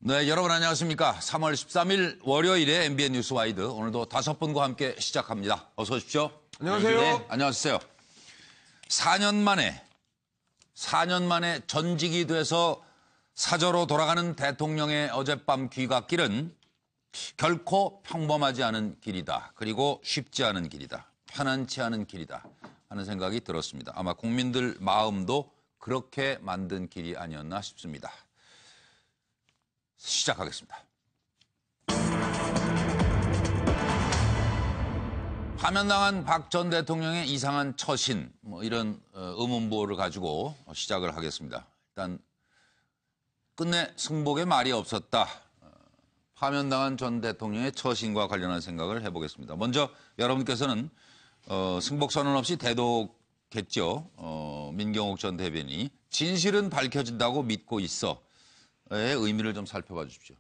네, 여러분 안녕하십니까. 3월 13일 월요일에 MBN 뉴스와이드 오늘도 5분과 함께 시작합니다. 어서 오십시오. 안녕하세요. 네, 안녕하세요. 4년 만에 전직이 돼서 사저로 돌아가는 대통령의 어젯밤 귀갓길은 결코 평범하지 않은 길이다. 그리고 쉽지 않은 길이다. 편안치 않은 길이다. 하는 생각이 들었습니다. 아마 국민들 마음도 그렇게 만든 길이 아니었나 싶습니다. 시작하겠습니다. 파면당한 박 전 대통령의 이상한 처신, 이런 의문부호를 가지고 시작을 하겠습니다. 일단 끝내 승복에 말이 없었다. 파면당한 전 대통령의 처신과 관련한 생각을 해보겠습니다. 먼저 여러분께서는 승복 선언 없이 대독했죠. 민경욱 전 대변인이 진실은 밝혀진다고 믿고 있어의 의미를 좀 살펴봐 주십시오.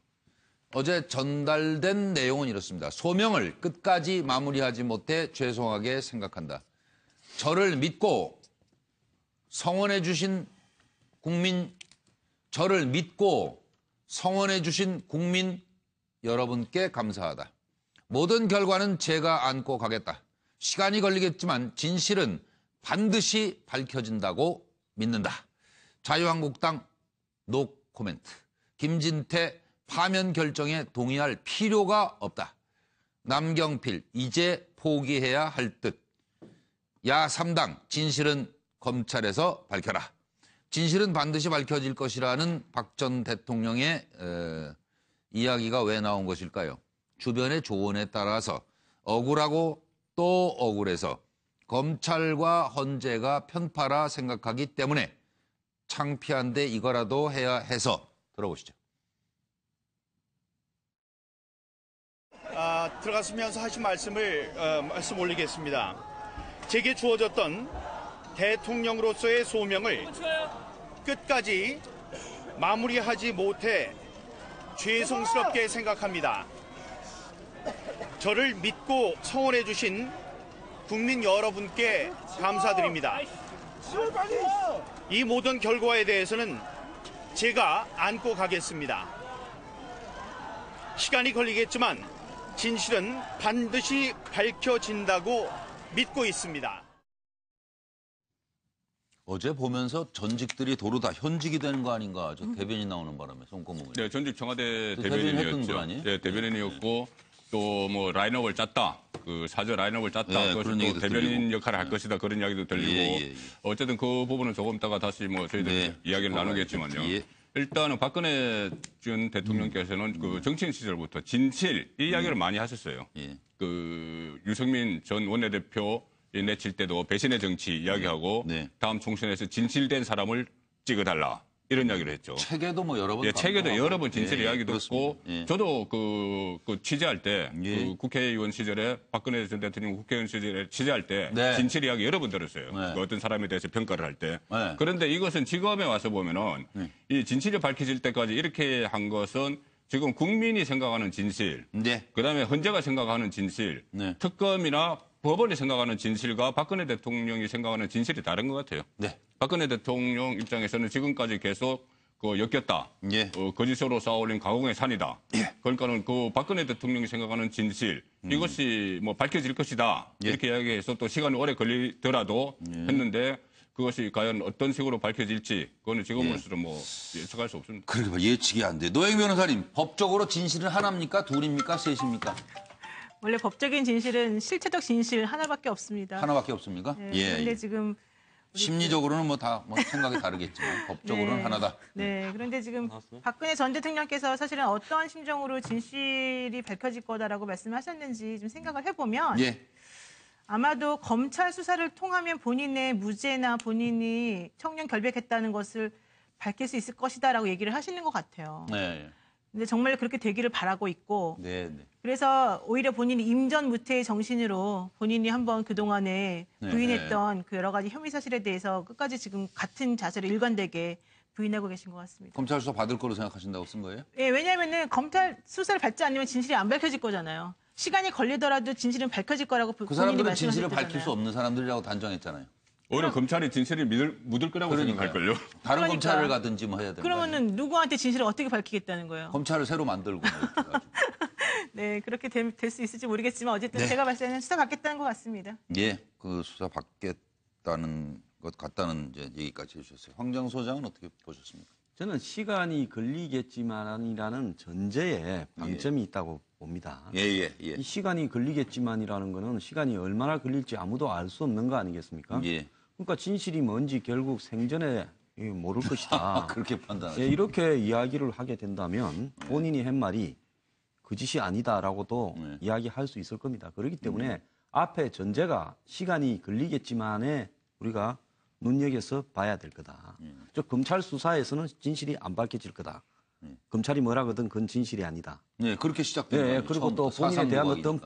어제 전달된 내용은 이렇습니다. 소명을 끝까지 마무리하지 못해 죄송하게 생각한다. 저를 믿고 성원해 주신 국민 여러분께 감사하다. 모든 결과는 제가 안고 가겠다. 시간이 걸리겠지만 진실은 반드시 밝혀진다고 믿는다. 자유한국당 노 코멘트. 김진태 파면 결정에 동의할 필요가 없다. 남경필 이제 포기해야 할 듯. 야 3당 진실은 검찰에서 밝혀라. 진실은 반드시 밝혀질 것이라는 박 전 대통령의 이야기가 왜 나온 것일까요? 주변의 조언에 따라서 억울하고 또 억울해서 검찰과 헌재가 편파라 생각하기 때문에 창피한데 이거라도 해야 해서 들어보시죠. 들어가시면서 하신 말씀 올리겠습니다. 제게 주어졌던 대통령으로서의 소명을 끝까지 마무리하지 못해 죄송스럽게 생각합니다. 저를 믿고 성원해 주신 국민 여러분께 감사드립니다. 이 모든 결과에 대해서는 제가 안고 가겠습니다. 시간이 걸리겠지만 진실은 반드시 밝혀진다고 믿고 있습니다. 어제 보면서 전직들이 도로 다 현직이 되는 거 아닌가. 저 대변인 나오는 바람에 손꼽으면. 네, 전직 청와대 대변인이었죠. 네, 대변인이었고 또 뭐 라인업을 짰다. 그 사저 라인업을 짰다. 네, 그것이 그런 또 얘기도 대변인 들리고. 역할을 할 것이다. 그런 이야기도 들리고. 예. 어쨌든 그 부분은 조금 있다가 다시 뭐 저희들이 네, 이야기를 나누겠지만요. 예. 일단은 박근혜 전 대통령께서는 그 정치인 시절부터 진실 이 이야기를 많이 하셨어요. 예. 그 유승민 전 원내대표 내칠 때도 배신의 정치 이야기하고 네. 다음 총선에서 진실된 사람을 찍어달라 이런 이야기를 했죠. 책에도 뭐 여러 번. 예, 책에도 여러 번 진실 예, 이야기도 그렇습니다. 했고 예. 저도 그 취재할 때 예. 그 국회의원 시절에 박근혜 전 대통령 국회의원 시절에 취재할 때 네. 진실 이야기 여러 번 들었어요. 네. 그 어떤 사람에 대해서 평가를 할 때. 네. 그런데 이것은 지금에 와서 보면은 이 진실이 밝혀질 때까지 이렇게 한 것은 지금 국민이 생각하는 진실, 네. 그다음에 헌재가 생각하는 진실, 네. 특검이나 법원이 생각하는 진실과 박근혜 대통령이 생각하는 진실이 다른 것 같아요. 네. 박근혜 대통령 입장에서는 지금까지 계속 엮였다. 예. 거짓으로 쌓아올린 가공의 산이다. 그러니까는 그 박근혜 대통령이 생각하는 진실 이것이 뭐 밝혀질 것이다. 예. 이렇게 이야기해서 또 시간이 오래 걸리더라도 했는데 그것이 과연 어떤 식으로 밝혀질지 그거는 지금으로서는 뭐 예측할 수 없습니다. 그러게 예측이 안 돼. 노영 변호사님, 법적으로 진실은 하나입니까? 둘입니까? 셋입니까? 원래 법적인 진실은 실체적 진실 하나밖에 없습니다. 하나밖에 없습니까? 네, 그런데 지금 심리적으로는 뭐 다 생각이 다르겠지만 법적으로는 하나다. 네, 그런데 지금 박근혜 전 대통령께서 사실은 어떠한 심정으로 진실이 밝혀질 거다라고 말씀하셨는지 좀 생각을 해보면 예. 아마도 검찰 수사를 통하면 본인의 무죄나 본인이 청년 결백했다는 것을 밝힐 수 있을 것이다라고 얘기를 하시는 것 같아요. 네. 근데 정말 그렇게 되기를 바라고 있고 네. 그래서 오히려 본인이 임전무태의 정신으로 본인이 한번 그동안에 네. 부인했던 그 여러 가지 혐의 사실에 대해서 끝까지 지금 같은 자세로 일관되게 부인하고 계신 것 같습니다. 검찰 수사 받을 거로 생각하신다고 쓴 거예요? 예, 왜냐하면은 검찰 수사를 받지 않으면 진실이 안 밝혀질 거잖아요. 시간이 걸리더라도 진실은 밝혀질 거라고 그 본인이 사람들은 말씀하셨잖아요. 진실을 밝힐 수 없는 사람들이라고 단정했잖아요. 오히려 검찰이 진실을 묻을 거라고 그러니까요. 생각할걸요. 다른 그러니까. 검찰을 가든지 뭐 해야 되는 거예요. 그러면은 누구한테 진실을 어떻게 밝히겠다는 거예요? 검찰을 새로 만들고 뭐 이렇게 해가지고. 네, 그렇게 될 수 있을지 모르겠지만 어쨌든 네. 제가 봤을 때는 수사 받겠다는 것 같습니다. 예, 그 수사 받겠다는 것 같다는 이제 얘기까지 해주셨어요. 황정 소장은 어떻게 보셨습니까? 저는 시간이 걸리겠지만이라는 전제에 방점이 있다고 봅니다. 예. 이 시간이 걸리겠지만이라는 거는 시간이 얼마나 걸릴지 아무도 알 수 없는 거 아니겠습니까? 예. 그러니까 진실이 뭔지 결국 생전에 모를 것이다. 그렇게 판단하죠. 예, 이렇게 이야기를 하게 된다면 본인이 한 말이 그 짓이 아니다라고도 네. 이야기할 수 있을 겁니다. 그렇기 때문에 앞에 전제가 시간이 걸리겠지만에 우리가 눈여겨서 봐야 될 거다. 즉 검찰 수사에서는 진실이 안 밝혀질 거다. 검찰이 뭐라거든 그건 진실이 아니다. 네, 그렇게 시작된 거예요. 그리고 또 본인에 대한 어떤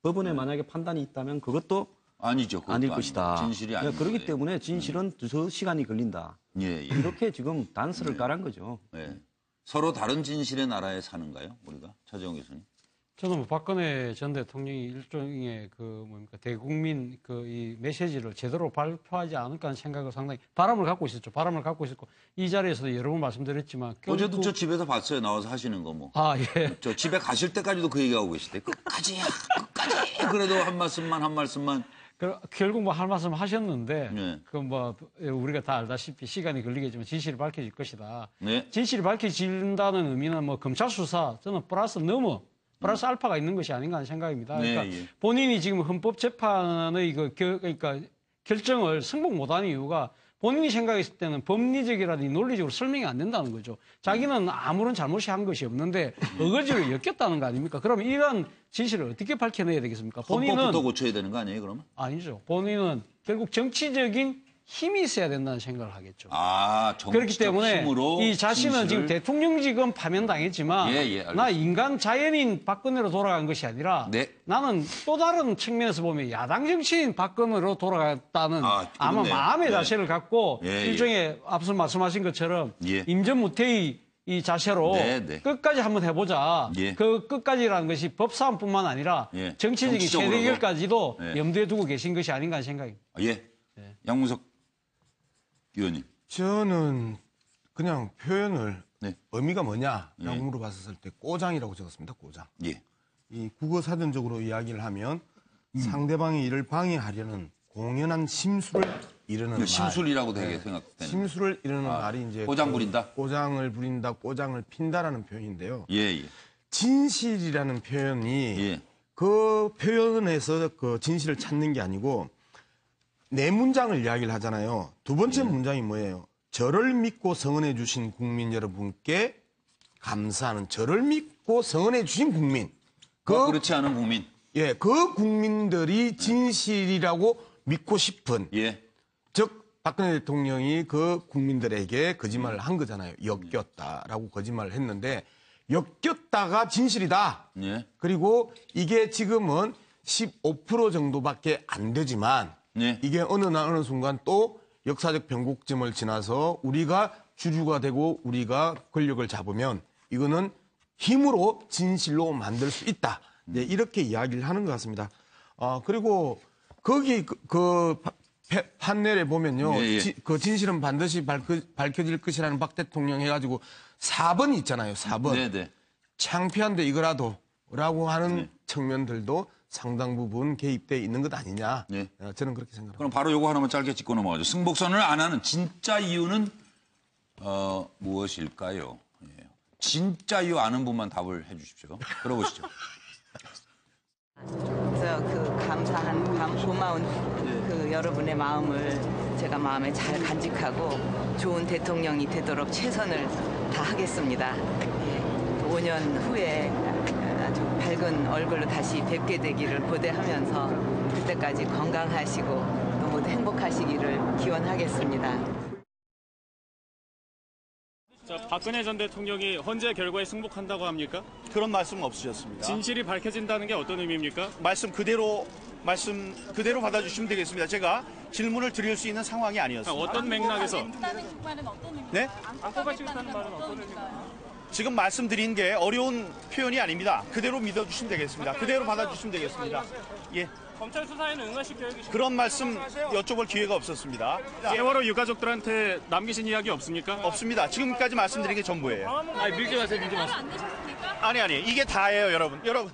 법원에 만약에 판단이 있다면 그것도 아니죠. 그것도 아닐 아니고. 것이다. 진실이 아닌 그렇기 거예요. 때문에 진실은 더 시간이 걸린다. 예. 이렇게 지금 단서를 깔은 거죠. 예. 서로 다른 진실의 나라에 사는가요? 우리가 차재홍 교수님. 저는 뭐 박근혜 전 대통령이 일종의 대국민 이 메시지를 제대로 발표하지 않을까 하는 생각을 상당히 바람을 갖고 있었죠. 바람을 갖고 있었고 이 자리에서도 여러 번 말씀드렸지만 어제도 저 집에서 봤어요. 나와서 하시는 거 뭐. 아 예. 저 집에 가실 때까지도 그 얘기하고 계시대. 끝까지. 그래도 한 말씀만. 결국 뭐 할 말씀 하셨는데 네. 우리가 다 알다시피 시간이 걸리겠지만 진실이 밝혀질 것이다. 네. 진실이 밝혀진다는 의미는 뭐 검찰 수사 저는 플러스 알파가 있는 것이 아닌가 하는 생각입니다. 그러니까 네, 예. 본인이 지금 헌법재판의 결정을 승복 못하는 이유가 본인이 생각했을 때는 법리적이라든지 논리적으로 설명이 안 된다는 거죠. 자기는 아무런 잘못이 한 것이 없는데 어거지로 엮였다는 거 아닙니까? 그럼 이런 진실을 어떻게 밝혀내야 되겠습니까? 헌법부터 고쳐야 되는 거 아니에요, 그러면? 아니죠. 본인은 결국 정치적인 힘이 있어야 된다는 생각을 하겠죠. 아, 정치적 그렇기 때문에 힘으로 이 자신은 지금 대통령직은 파면당했지만 나 인간 자연인 박근혜로 돌아간 것이 아니라 네. 나는 또 다른 측면에서 보면 야당 정치인 박근혜로 돌아갔다는 아마 그렇네요. 마음의 네. 자세를 갖고 예, 일종의 앞서 말씀하신 것처럼 예. 임전무태의 이 자세로 네. 끝까지 한번 해보자. 예. 그 끝까지라는 것이 법사안뿐만 아니라 예. 정치적인 정치적으로도. 세대결까지도 예. 염두에 두고 계신 것이 아닌가 하는 생각입니다. 예. 양문석 의원님. 저는 그냥 표현을 네. 의미가 뭐냐라고 물어봤을 때 꼬장이라고 적었습니다. 꼬장. 예. 이 국어 사전적으로 이야기를 하면 상대방의 일을 방해하려는 공연한 심술을 이르는 말. 심술이라고 되게 생각되는. 심술을 이르는 말이 이제 꼬장 부린다? 꼬장을 부린다, 꼬장을 핀다라는 표현인데요. 예. 진실이라는 표현이 예. 그 표현에서 그 진실을 찾는 게 아니고 네 문장을 이야기를 하잖아요. 두 번째 문장이 뭐예요? 저를 믿고 성원해 주신 국민 여러분께 감사하는 저를 믿고 성원해 주신 국민. 그렇지 않은 국민. 예, 그 국민들이 진실이라고 믿고 싶은 예. 즉 박근혜 대통령이 그 국민들에게 거짓말을 한 거잖아요. 엮였다라고 거짓말을 했는데 엮였다가 진실이다. 예. 그리고 이게 지금은 15% 정도밖에 안 되지만 예. 이게 어느 순간 또 역사적 변곡점을 지나서 우리가 주류가 되고 우리가 권력을 잡으면 이거는 힘으로 진실로 만들 수 있다. 네, 이렇게 이야기를 하는 것 같습니다. 그리고 거기 판넬에 보면요. 그 진실은 반드시 밝혀질 것이라는 박 대통령 해가지고 4번이 있잖아요. 4번. 네네. 창피한데 이거라도 라고 하는 측면들도 상당 부분 개입돼 있는 것 아니냐. 네. 저는 그렇게 생각합니다. 그럼 바로 요거 하나만 짧게 짚고 넘어가죠. 승복선을 안 하는 진짜 이유는 무엇일까요? 예. 진짜 이유 아는 분만 답을 해 주십시오. 들어보시죠. 그래서 그 감사한 고마운 그 여러분의 마음을 제가 마음에 잘 간직하고 좋은 대통령이 되도록 최선을 다하겠습니다. 5년 후에 아주 밝은 얼굴로 다시 뵙게 되기를 고대하면서 그때까지 건강하시고 또 모두 행복하시기를 기원하겠습니다. 자, 박근혜 전 대통령이 헌재 결과에 승복한다고 합니까? 그런 말씀은 없으셨습니다. 진실이 밝혀진다는 게 어떤 의미입니까? 말씀 그대로 받아주시면 되겠습니다. 제가 질문을 드릴 수 있는 상황이 아니었습니다. 어떤 맥락에서? 네? 안고 가시겠다는 말은 어떤 의미인가요? 지금 말씀드린 게 어려운 표현이 아닙니다. 그대로 믿어주시면 되겠습니다. 그대로 받아주시면 되겠습니다. 예. 검찰 수사에는 응하실 계획이십니까? 그런 말씀 여쭤볼 기회가 없었습니다. 세월호 유가족들한테 남기신 이야기 없습니까? 없습니다. 지금까지 말씀드린 게 전부예요. 아니, 밀지 마세요, 밀지 마세요. 아니, 이게 다예요, 여러분.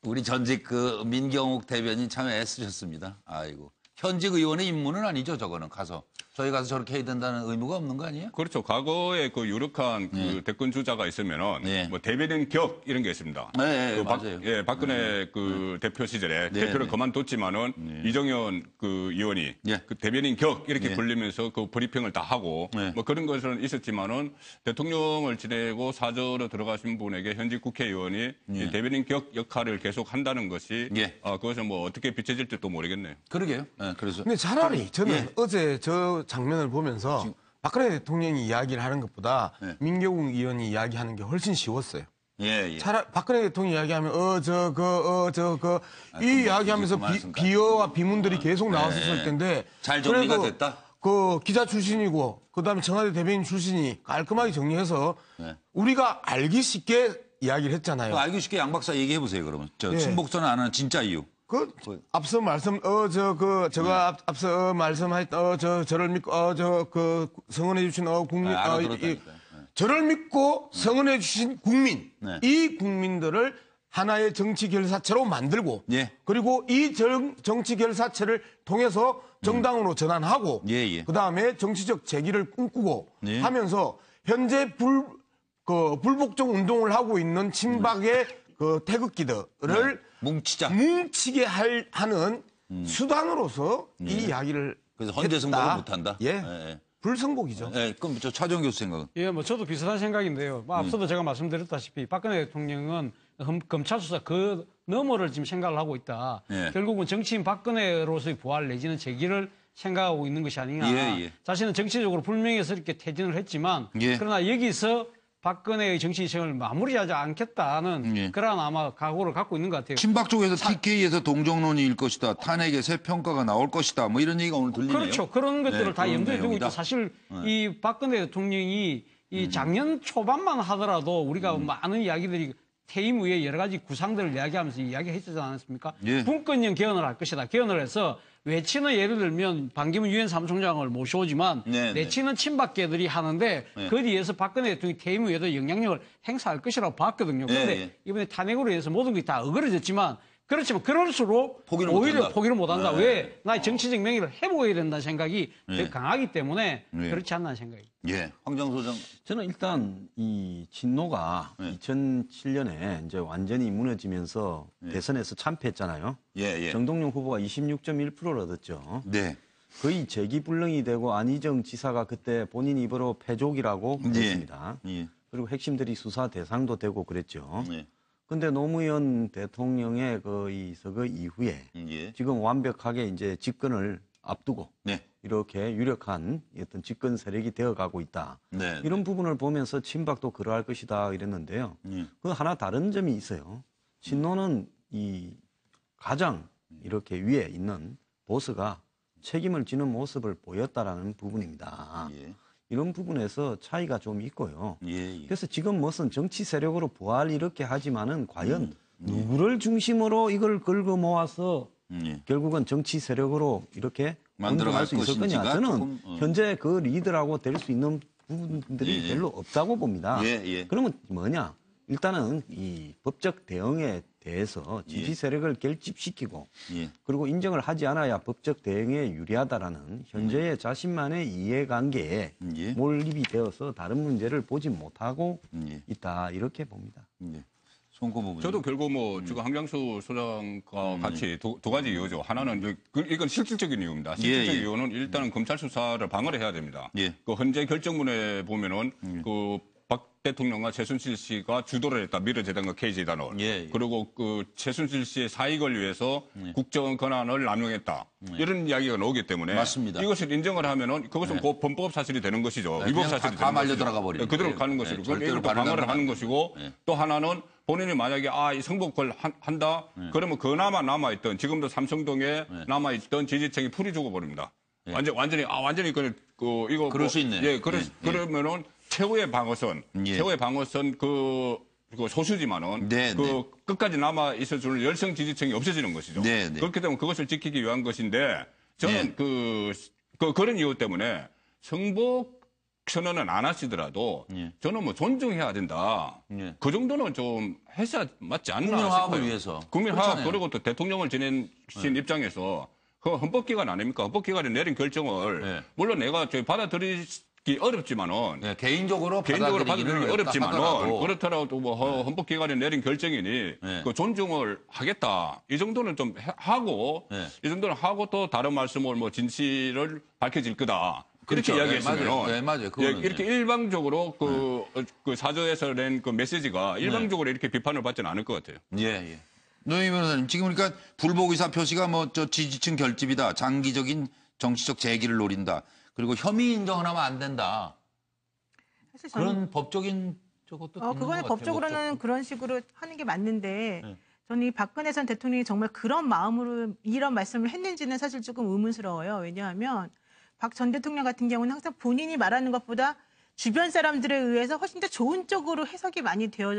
우리 전직 그 민경욱 대변인 참 애쓰셨습니다. 아이고. 현직 의원의 임무는 아니죠, 저거는 가서. 저희 가서 저렇게 해야 된다는 의무가 없는 거 아니에요? 그렇죠. 과거에 그 유력한 그 대권 주자가 있으면은 네. 뭐 대변인 격 이런 게 있습니다. 네, 그 맞아요. 박근혜 그 대표 시절에 네, 대표를 네. 그만뒀지만은 이정현 그 의원이 네. 그 대변인 격 이렇게 네. 불리면서 그 브리핑을 다 하고 네. 뭐 그런 것은 있었지만은 대통령을 지내고 사저로 들어가신 분에게 현직 국회의원이 이 대변인 격 역할을 계속 한다는 것이 예. 그것은 뭐 어떻게 비춰질지 또 모르겠네요. 그러게요. 네, 그래서. 근데 차라리 저는 예. 어제 저 장면을 보면서 박근혜 대통령이 이야기를 하는 것보다 네. 민경욱 의원이 이야기하는 게 훨씬 쉬웠어요. 예, 예. 차라리 박근혜 대통령이 이야기하면 이 이야기하면서 그 말씀까지. 비어와 비문들이 계속 나왔을 텐데 잘 정리가 그래도 됐다? 그 기자 출신이고 그다음에 청와대 대변인 출신이 깔끔하게 정리해서 네. 우리가 알기 쉽게 이야기를 했잖아요. 알기 쉽게 양 박사 얘기해 보세요, 그러면. 저 예. 친복선 안 하는 진짜 이유. 앞서 말씀 제가 앞서 말씀했던 저를 믿고 성원해 주신 국민 알아들었다니까요. 저를 믿고 성원해 주신 국민 네. 이 국민들을 하나의 정치 결사체로 만들고 예. 그리고 이 정치 결사체를 통해서 정당으로 전환하고 예, 예. 그다음에 정치적 재기를 꿈꾸고 예. 하면서 현재 불복종 운동을 하고 있는 친박의 그 태극기들을 뭉치게 하는 수단으로서 이 이야기를 그래서 헌재 승복을 했다. 못한다? 예. 예. 불승복이죠. 예, 그럼 저 차정 교수 생각은? 예, 뭐 저도 비슷한 생각인데요. 뭐 앞서도 제가 말씀드렸다시피 박근혜 대통령은 검찰 수사 그 너머를 지금 생각을 하고 있다. 예. 결국은 정치인 박근혜로서의 부활 내지는 재기를 생각하고 있는 것이 아니냐. 예. 자신은 정치적으로 불명예스럽게 퇴진을 했지만 예. 그러나 여기서 박근혜의 정치 인생을 마무리하지 않겠다는 그런 아마 각오를 갖고 있는 것 같아요. 친박 쪽에서 TK에서 동정론일 것이다. 탄핵의 새 평가가 나올 것이다. 뭐 이런 얘기가 오늘 들리네요. 그렇죠. 그런 것들을 다 그런 염두에 두고 내용이다. 있고 사실 이 박근혜 대통령이 이 작년 초반만 하더라도 우리가 많은 이야기들이 퇴임 후에 여러 가지 구상들을 이야기하면서 이야기했지 않았습니까? 예. 분권형 개헌을 할 것이다. 개헌을 해서 외치는 예를 들면 반기문 유엔 사무총장을 모셔오지만 내치는 친박계들이 하는데 그 뒤에서 박근혜 대통령이 퇴임 후에도 영향력을 행사할 것이라고 봤거든요. 그런데 이번에 탄핵으로 인해서 모든 게 다 어그러졌지만 그렇지만 그럴수록 오히려 포기를 못한다. 왜? 나의 정치적 명예를 회복해야 된다는 생각이 더 강하기 때문에 그렇지 않나 생각입니다. 예. 황정 소장. 저는 일단 이 친노가 2007년에 이제 완전히 무너지면서 대선에서 참패했잖아요. 정동영 후보가 26.1%를 얻었죠. 네. 거의 재기불능이 되고 안희정 지사가 그때 본인 입으로 패족이라고 했습니다. 그리고 핵심들이 수사 대상도 되고 그랬죠. 근데 노무현 대통령의 이 서거 이후에 지금 완벽하게 이제 집권을 앞두고 이렇게 유력한 어떤 집권 세력이 되어가고 있다. 이런 부분을 보면서 친박도 그러할 것이다 이랬는데요. 그 하나 다른 점이 있어요. 친노는 이 가장 이렇게 위에 있는 보스가 책임을 지는 모습을 보였다라는 부분입니다. 이런 부분에서 차이가 좀 있고요. 그래서 지금 무슨 정치 세력으로 부활 이렇게 하지만은 과연 누구를 중심으로 이걸 끌고 모아서 결국은 정치 세력으로 이렇게 만들어갈 수 있을 거냐. 저는 현재 그 리더라고 될 수 있는 부분들이 별로 없다고 봅니다. 그러면 뭐냐? 일단은 이 법적 대응에 대해서 지지 세력을 결집시키고 그리고 인정을 하지 않아야 법적 대응에 유리하다라는 현재의 자신만의 이해관계에 몰입이 되어서 다른 문제를 보지 못하고 있다 이렇게 봅니다. 저도 결국 뭐 지금 한경수 소장과 같이 두 가지 이유죠. 하나는 이건 실질적인 이유입니다. 실질적인 이유는 일단은 검찰 수사를 방어를 해야 됩니다. 그 헌재 결정문에 보면은 그 박 대통령과 최순실 씨가 주도를 했다. 미르재단과 KG단을. 그리고 그 최순실 씨의 사익을 위해서 국정 권한을 남용했다. 이런 이야기가 나오기 때문에 맞습니다. 이것을 인정을 하면은 그것은 곧 범법 사실이 되는 것이죠. 위법 사실이 다 되는 말려 것이죠. 들어가 버리는 그대로 거예요. 가는 것이고 절대로 이걸 또 방어를 하는 것이고 네. 또 하나는 본인이 만약에 이 성폭을 한다 그러면 그나마 남아있던 지금도 삼성동에 남아있던 지지층이 풀이 죽어버립니다. 완전히 이거 그럴 수 있네. 그러면은 최후의 방어선 그 소수지만은 네, 그 네. 끝까지 남아 있어주는 열성 지지층이 없어지는 것이죠. 네, 네. 그렇기 때문에 그것을 지키기 위한 것인데 저는 그런 이유 때문에 성복 선언은 안 하시더라도 저는 뭐 존중해야 된다. 그 정도는 좀 해야 맞지 않나 국민화합을 싶어요. 위해서. 국민화합 그렇잖아요. 그리고 또 대통령을 지내신 입장에서 그 헌법기관 아닙니까? 헌법기관이 내린 결정을 물론 내가 받아들이기 어렵지만은 개인적으로 받아들이기 어렵지만은 하더라도. 그렇더라도 뭐 헌법기관이 내린 결정이니 그 존중을 하겠다. 이 정도는 좀 하고 이 정도는 하고 또 다른 말씀을 뭐 진실을 밝혀질 거다. 그렇죠. 이렇게 이야기했으면 맞아요. 맞아요. 그거는 이렇게 일방적으로 그 사저에서 낸 그 메시지가 일방적으로 이렇게 비판을 받지는 않을 것 같아요. 예. 노영희 변호사님, 지금 그러니까 불복 의사 표시가 뭐 저 지지층 결집이다. 장기적인 정치적 재기를 노린다. 그리고 혐의 인정을 하면 안 된다. 사실 그런 법적인 저것도 있는 것 그거는 같아요. 법적으로는 법적. 그런 식으로 하는 게 맞는데 저는 이 박근혜 전 대통령이 정말 그런 마음으로 이런 말씀을 했는지는 사실 조금 의문스러워요. 왜냐하면 박 전 대통령 같은 경우는 항상 본인이 말하는 것보다 주변 사람들에 의해서 훨씬 더 좋은 쪽으로 해석이 많이 되어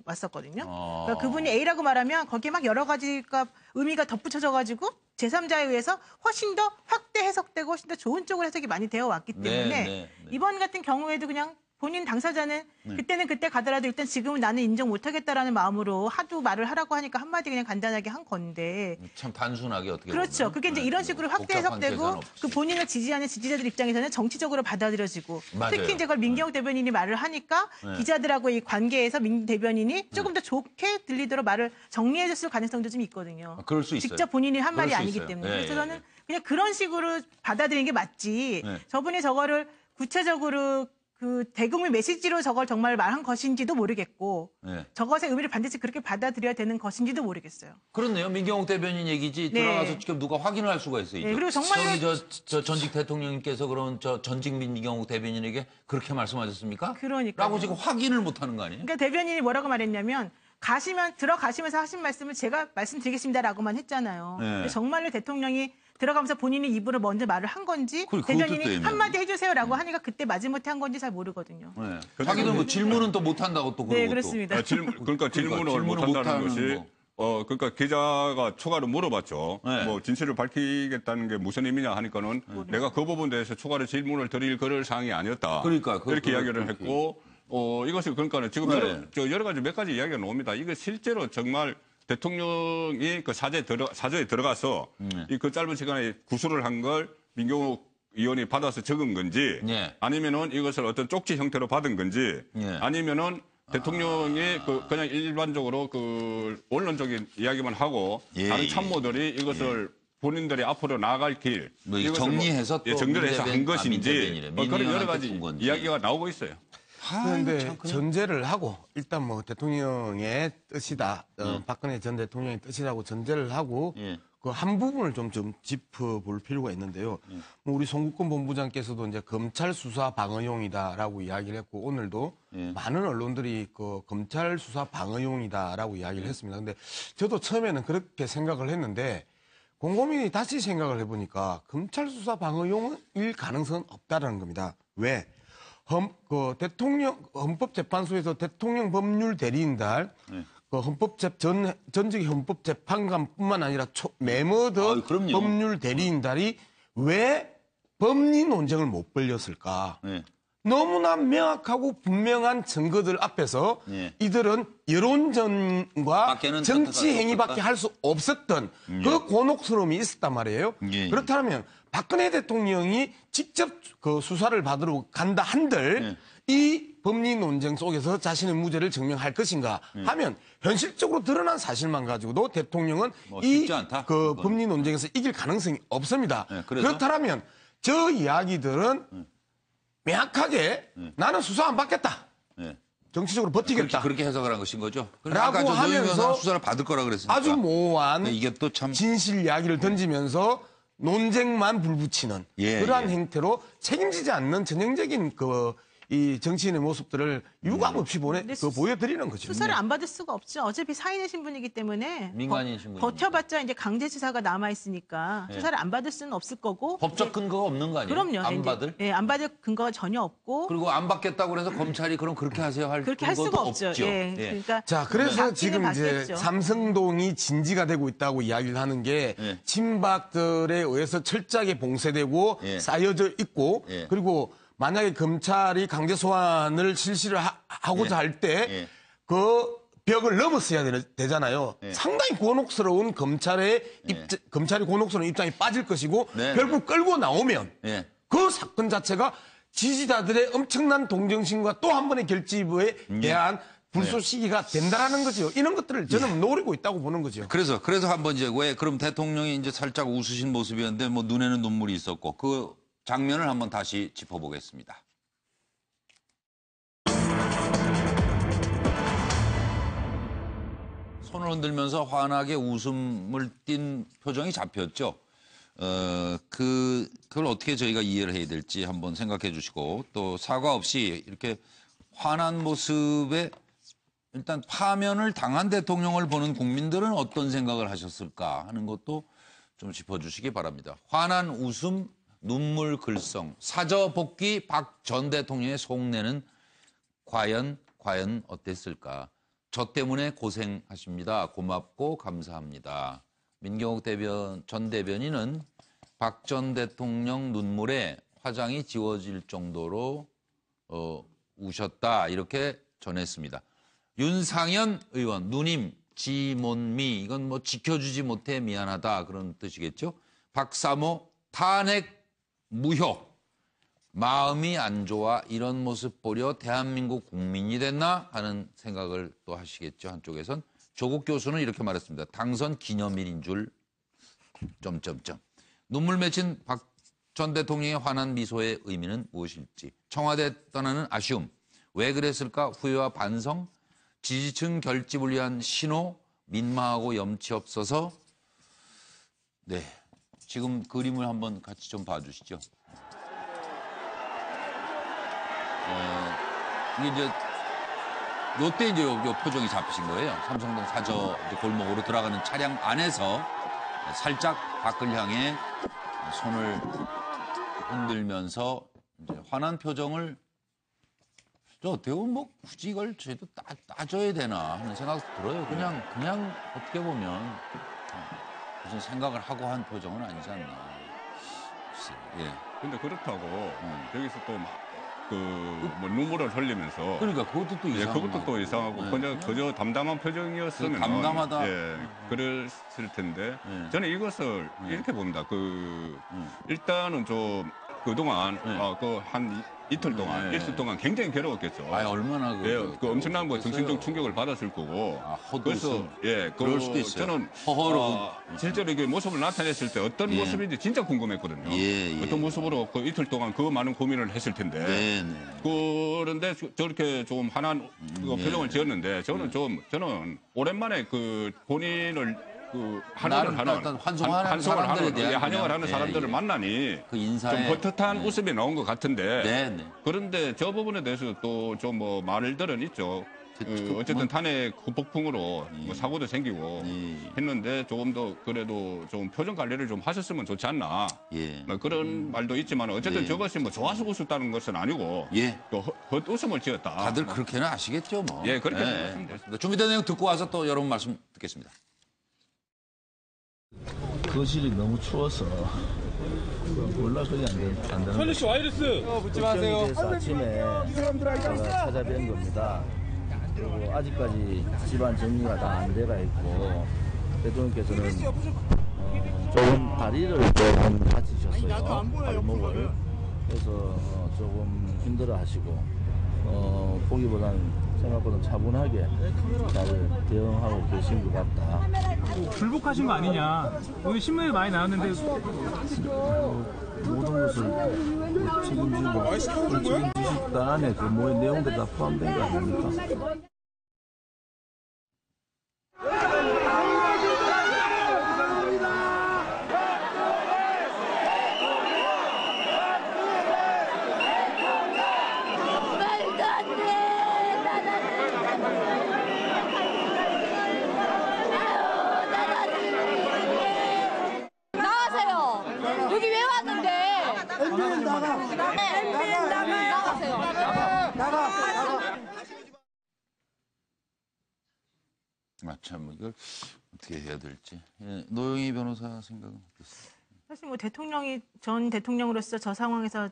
왔었거든요. 그러니까 그분이 A라고 말하면 거기에 막 여러 가지가 의미가 덧붙여져가지고 제3자에 의해서 훨씬 더 확대 해석되고 훨씬 더 좋은 쪽으로 해석이 많이 되어 왔기 때문에 이번 같은 경우에도 그냥 본인 당사자는 그때는 그때 가더라도 일단 지금은 나는 인정 못하겠다라는 마음으로 하도 말을 하라고 하니까 한마디 그냥 간단하게 한 건데. 참 단순하게 어떻게 그렇죠. 보면. 그게 이제 이런 식으로 확대 복잡한 해석되고 계산 없이. 그 본인을 지지하는 지지자들 입장에서는 정치적으로 받아들여지고 맞아요. 특히 이제 그걸 민경욱 대변인이 말을 하니까 기자들하고의 관계에서 민 대변인이 조금 더 좋게 들리도록 말을 정리해 줬을 가능성도 좀 있거든요. 그럴 수 있어요. 직접 본인이 한 말이 그럴 수 아니기 있어요. 때문에. 예, 그래서 예, 저는 예. 그냥 그런 식으로 받아들이는 게 맞지. 저분이 저거를 구체적으로 그 대국민 메시지로 저걸 정말 말한 것인지도 모르겠고 저것의 의미를 반드시 그렇게 받아들여야 되는 것인지도 모르겠어요. 그렇네요. 민경욱 대변인 얘기지 들어가서 직접 누가 확인을 할 수가 있어요. 이제. 그리고 정말로 저 전직 대통령님께서 그런 저 전직 민경욱 대변인에게 그렇게 말씀하셨습니까? 그러니까요. 라고 지금 확인을 못하는 거 아니에요? 그러니까 대변인이 뭐라고 말했냐면 들어가시면서 하신 말씀을 제가 말씀드리겠습니다라고만 했잖아요. 근데 정말로 대통령이 들어가면서 본인이 입으로 먼저 말을 한 건지 대변인이 한마디 해주세요라고 하니까 그때 마지못해 한 건지 잘 모르거든요. 자기는 뭐 질문은 또 못한다고 또 그러고. 네, 그렇습니다. 그러니까 질문을 못한다는 것이 그러니까 기자가 추가로 물어봤죠. 뭐 진실을 밝히겠다는 게 무슨 의미냐 하니까는 내가 그 부분에 대해서 추가로 질문을 드릴 그럴 사항이 아니었다. 이렇게 이야기를 했고 이것이 그러니까는 지금 여러 가지 몇 가지 이야기가 나옵니다. 이게 실제로 정말 대통령이 그 사저에 들어가서 이 그 짧은 시간에 구술을 한 걸 민경욱 의원이 받아서 적은 건지 아니면은 이것을 어떤 쪽지 형태로 받은 건지 아니면은 대통령이 그냥 일반적으로 그 원론적인 이야기만 하고 다른 참모들이 이것을 본인들이 앞으로 나아갈 길 이것을 정리해서 또 정리를 해서 한 것인지 그런 여러 가지 이야기가 나오고 있어요. 그런데 전제를 하고 일단 뭐 대통령의 뜻이다. 박근혜 전 대통령의 뜻이라고 전제를 하고 그 한 부분을 좀 짚어볼 필요가 있는데요. 뭐 우리 송국근 본부장께서도 이제 검찰 수사 방어용이다라고 이야기를 했고 오늘도 많은 언론들이 그 검찰 수사 방어용이다라고 이야기를 했습니다. 근데 저도 처음에는 그렇게 생각을 했는데 곰곰이 다시 생각을 해보니까 검찰 수사 방어용일 가능성은 없다라는 겁니다. 왜? 헌법재판소에서 대통령 법률 대리인달, 전직 헌법재판관뿐만 아니라 메머드 법률 대리인달이 왜 법리 논쟁을 못 벌였을까? 너무나 명확하고 분명한 증거들 앞에서 이들은 여론전과 정치 행위밖에 할 수 없었던 그 곤혹스러움이 있었단 말이에요. 그렇다면 박근혜 대통령이 직접 그 수사를 받으러 간다 한들 이 법리 논쟁 속에서 자신의 무죄를 증명할 것인가 하면 현실적으로 드러난 사실만 가지고도 대통령은 그 법리 논쟁에서 이길 가능성이 없습니다. 그렇다면 저 이야기들은 명확하게 나는 수사 안 받겠다. 정치적으로 버티겠다. 그렇게 해석을 한 것인 거죠. 라고 하면서 수사를 받을 거라 그랬으니까. 아주 모호한 이게 또 참 진실 이야기를 던지면서 논쟁만 불붙이는 그러한 행태로 책임지지 않는 전형적인 그 이 정치인의 모습들을 유감 없이 보여드리는 거죠. 수사를 안 받을 수가 없죠. 어차피 사인의 신분이기 때문에 민간인 신분이니까. 버텨봤자 이제 강제 수사가 남아 있으니까 수사를 안 받을 수는 없을 거고. 법적 근거가 없는 거 아니에요? 그럼요. 안 이제, 받을? 예, 안 받을 근거가 전혀 없고. 그리고 안 받겠다고 그래서 검찰이 그럼 그렇게 하세요 할 그렇게 할 근거도 수가 없죠. 없죠. 예. 예. 그러니까 자, 그래서 받기는 지금 이제 받겠죠. 삼성동이 진지가 되고 있다고 이야기를 하는 게 예. 친박들에 의해서 철저하게 봉쇄되고 예. 쌓여져 있고 예. 그리고 만약에 검찰이 강제 소환을 실시를 하고자 예. 할 때 예. 그 벽을 넘었어야 되잖아요. 예. 상당히 곤혹스러운 검찰이 곤혹스러운 입장이 빠질 것이고 네. 결국 끌고 나오면 예. 그 사건 자체가 지지자들의 엄청난 동정심과 또 한 번의 결집에 대한 불쏘시개가 된다라는 거죠. 이런 것들을 저는 노리고 있다고 보는 거죠. 그래서 한번 이제 왜 그럼 대통령이 이제 살짝 웃으신 모습이었는데 뭐 눈에는 눈물이 있었고 그 장면을 한번 다시 짚어보겠습니다. 손을 흔들면서 환하게 웃음을 띤 표정이 잡혔죠. 그걸 어떻게 저희가 이해를 해야 될지 한번 생각해 주시고 또 사과 없이 이렇게 환한 모습에 일단 파면을 당한 대통령을 보는 국민들은 어떤 생각을 하셨을까 하는 것도 좀 짚어주시기 바랍니다. 환한 웃음, 눈물 글썽, 사저 복귀 박 전 대통령의 속내는 과연 어땠을까? 저 때문에 고생하십니다. 고맙고 감사합니다. 민경욱 전 대변인은 박 전 대통령 눈물에 화장이 지워질 정도로 우셨다 이렇게 전했습니다. 윤상현 의원, 누님, 지몬미 이건 뭐 지켜주지 못해 미안하다 그런 뜻이겠죠. 박사모 탄핵 무효. 마음이 안 좋아 이런 모습 보려 대한민국 국민이 됐나 하는 생각을 또 하시겠죠. 한쪽에선. 조국 교수는 이렇게 말했습니다. 당선 기념일인 줄... 눈물 맺힌 박 전 대통령의 환한 미소의 의미는 무엇일지. 청와대 떠나는 아쉬움. 왜 그랬을까? 후회와 반성. 지지층 결집을 위한 신호. 민망하고 염치 없어서. 네, 지금 그림을 한번 같이 좀 봐주시죠. 이게 이제 요때 이제 요 표정이 잡히신 거예요. 삼성동 사저 골목으로 들어가는 차량 안에서 살짝 밖을 향해 손을 흔들면서 이제 환한 표정을 저 어떻게 보면 뭐 굳이 이걸 저희도 따져야 되나 하는 생각도 들어요. 그냥 어떻게 보면 무슨 생각을 하고 한 표정은 아니지 않나. 글쎄, 예. 근데 그렇다고 여기서 또 뭐 눈물을 흘리면서 그러니까 그것도 또 이상하고. 예, 그것도 또 이상하고 그저 담담한 표정이었으면 담담하다. 예, 그랬을 텐데 저는 이것을 이렇게 봅니다. 일단은 좀 그동안 한 이틀 동안 이틀 동안 굉장히 괴로웠겠죠. 얼마나 그 엄청난 뭐 정신적 충격을 받았을 거고. 그래서 그럴 수도 있어요. 저는 허허로 실제로 이게 모습을 나타냈을 때 어떤 모습인지 진짜 궁금했거든요. 어떤 모습으로 그 이틀 동안 그 많은 고민을 했을 텐데. 그런데 저렇게 좀 환한 표정을 지었는데 저는 오랜만에 그 본인을 환영을 하는 사람들을 만나니 그 인사에 좀 버젓한 웃음이 나온 것 같은데 그런데 저 부분에 대해서 또 좀 뭐 말들은 있죠. 어쨌든 탄핵 후폭풍으로 뭐 사고도 생기고 했는데 조금 더 그래도 좀 표정 관리를 좀 하셨으면 좋지 않나. 뭐 그런 말도 있지만 어쨌든 저것이 뭐 좋아서 웃었다는 것은 아니고 또 헛웃음을 지었다. 다들 그렇게는 아시겠죠 뭐. 예, 그렇게 생각합니다. 준비된 내용 듣고 와서 또 여러분 말씀 듣겠습니다. 거실이 너무 추워서 올라서지 안 되는. 천리 씨 와이러스 묻지 마세요. 아침에 제가 찾아뵌 겁니다. 그리고 아직까지 집안 정리가 다 안 돼가 있고 대통령께서는 조금 다리를 조금 다치셨어요. 발목을. 그래서 조금 힘들어하시고 보기보다는 생각보다 차분하게 잘 대응하고 계신 것 같다. 불복하신 거 아니냐. 오늘 신문에 많이 나왔는데 모든 것을 책임지시단 안에 그 모의 내용들 다 포함된 거 아닙니까? 참 이걸 어떻게 해야 될지. 예, 노영희 변호사 생각은 어떻습니까? 사실 뭐 전 대통령으로서 저 상황에서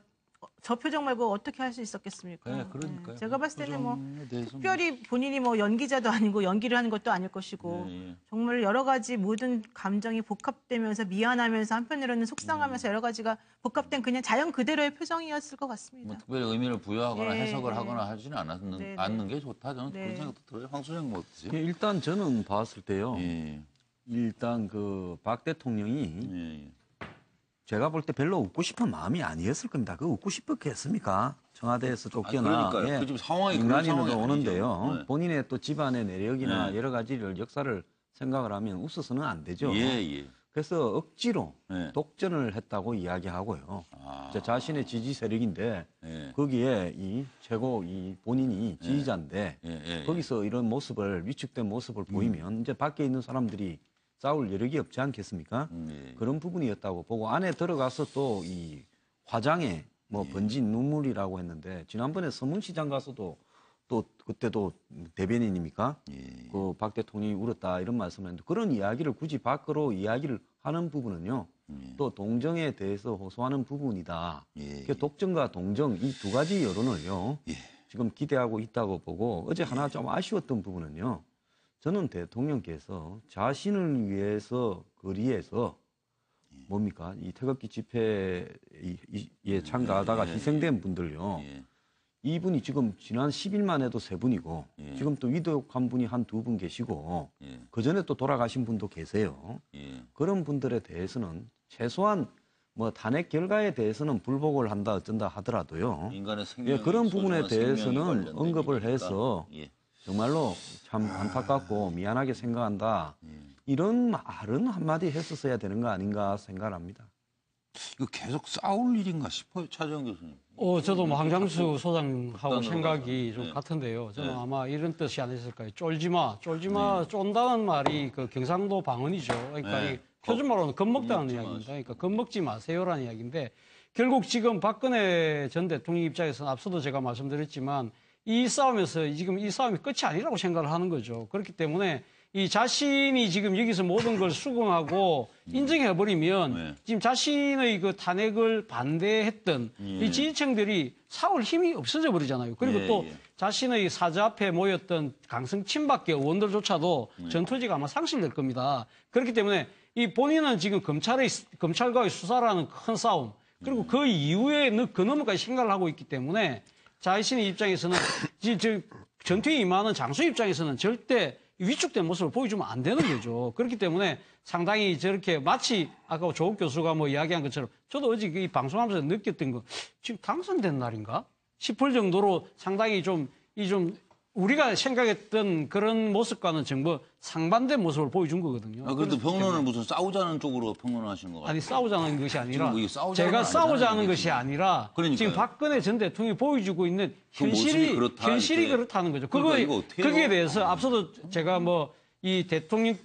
저 표정 말고 어떻게 할 수 있었겠습니까? 네, 그러니까요. 제가 봤을 때는 뭐 표정에 대해서 특별히 본인이 뭐 연기자도 아니고 연기를 하는 것도 아닐 것이고 예, 예. 정말 여러 가지 모든 감정이 복합되면서 미안하면서 한편으로는 속상하면서 여러 가지가 복합된 그냥 자연 그대로의 표정이었을 것 같습니다. 뭐 특별히 의미를 부여하거나 예, 해석을 예. 하거나 하지는 않는 게 좋다. 저는 네. 그런 생각도 들어요. 황 소장님 뭐 어떠세요? 예, 일단 저는 봤을 때요. 예, 일단 그 박 대통령이 예. 제가 볼 때 별로 웃고 싶은 마음이 아니었을 겁니다. 그 웃고 싶었겠습니까? 청와대에서 쫓겨나 그러니까요. 그 지금 상황이 그런 민간인으로 상황이 오는데요. 아니죠. 네. 본인의 또 집안의 내력이나 네. 여러 가지를 역사를 생각을 하면 웃어서는 안 되죠. 예, 예. 그래서 억지로 네. 독전을 했다고 이야기하고요. 아. 자신의 지지 세력인데 예. 거기에 이 최고 이 본인이 지지자인데 예, 예, 거기서 이런 모습을 위축된 모습을 보이면 이제 밖에 있는 사람들이 싸울 여력이 없지 않겠습니까? 예. 그런 부분이었다고 보고 안에 들어가서 또 이 화장에 뭐 번진 눈물이라고 했는데 지난번에 서문시장 가서도 또 그때도 대변인입니까? 예. 그 박 대통령이 울었다 이런 말씀을 했는데 그런 이야기를 굳이 밖으로 이야기를 하는 부분은요. 또 동정에 대해서 호소하는 부분이다. 예. 그 독정과 동정 이 두 가지 여론을요. 예. 지금 기대하고 있다고 보고 어제 하나 좀 아쉬웠던 부분은요. 저는 대통령께서 자신을 위해서 거리에서 뭡니까? 이 태극기 집회에 참가하다가 희생된 분들요. 예. 이분이 지금 지난 10일만 해도 3분이고 예. 지금 또 위독한 분이 한 2분 계시고 예. 그전에 또 돌아가신 분도 계세요. 예. 그런 분들에 대해서는 최소한 뭐 탄핵 결과에 대해서는 불복을 한다 어쩐다 하더라도요. 인간의 생명이 예, 그런 부분에 소중한 생명이 대해서는 관련된 언급을 일이니까. 해서 예. 정말로 참 안타깝고 미안하게 생각한다. 이런 말은 한마디 했었어야 되는 거 아닌가 생각합니다. 이거 계속 싸울 일인가 싶어요, 차재원 교수님. 저도 뭐 황장수 소장하고 극단으로 생각이 가서. 좀 네. 같은데요. 저는 네. 아마 이런 뜻이 아니었을까요? 쫄지 마, 쫀다는 말이 그 경상도 방언이죠. 그러니까 네. 이 표준말로는 겁먹다는 겁먹지 이야기입니다. 마시고. 그러니까 겁먹지 마세요라는 이야기인데 결국 지금 박근혜 전 대통령 입장에서는 앞서도 제가 말씀드렸지만 이 싸움에서 지금 이 싸움이 끝이 아니라고 생각을 하는 거죠. 그렇기 때문에 이 자신이 지금 여기서 모든 걸 수긍하고 인정해버리면 네. 지금 자신의 그 탄핵을 반대했던 이 지지층들이 싸울 힘이 없어져 버리잖아요. 그리고 예, 또 예. 자신의 사저 앞에 모였던 강성 친박계 의원들조차도 전투지가 아마 상실될 겁니다. 그렇기 때문에 이 본인은 지금 검찰과의 수사라는 큰 싸움 그리고 그 이후에 그 너머까지 생각을 하고 있기 때문에 자신의 입장에서는 전투에 임하는 장수 입장에서는 절대 위축된 모습을 보여주면 안 되는 거죠. 그렇기 때문에 상당히 저렇게 마치 아까 조국 교수가 뭐 이야기한 것처럼 저도 어제 이 방송하면서 느꼈던 거 지금 당선된 날인가 싶을 정도로 상당히 좀 우리가 생각했던 그런 모습과는 정말 상반된 모습을 보여준 거거든요. 그래도 평론을 무슨 싸우자는 쪽으로 평론하시는 것 같아요. 아니 싸우자는 것이 아니라 지금 이게 싸우자는 제가 건 아니잖아요, 싸우자는 이게 것이 지금. 아니라 그러니까요. 지금 박근혜 전 대통령이 보여주고 있는 그 모습이 그렇다, 현실이 이렇게. 그렇다는 거죠. 그러니까 이거 어떻게 거기에 해요? 대해서 앞서도 제가 뭐 이 대통령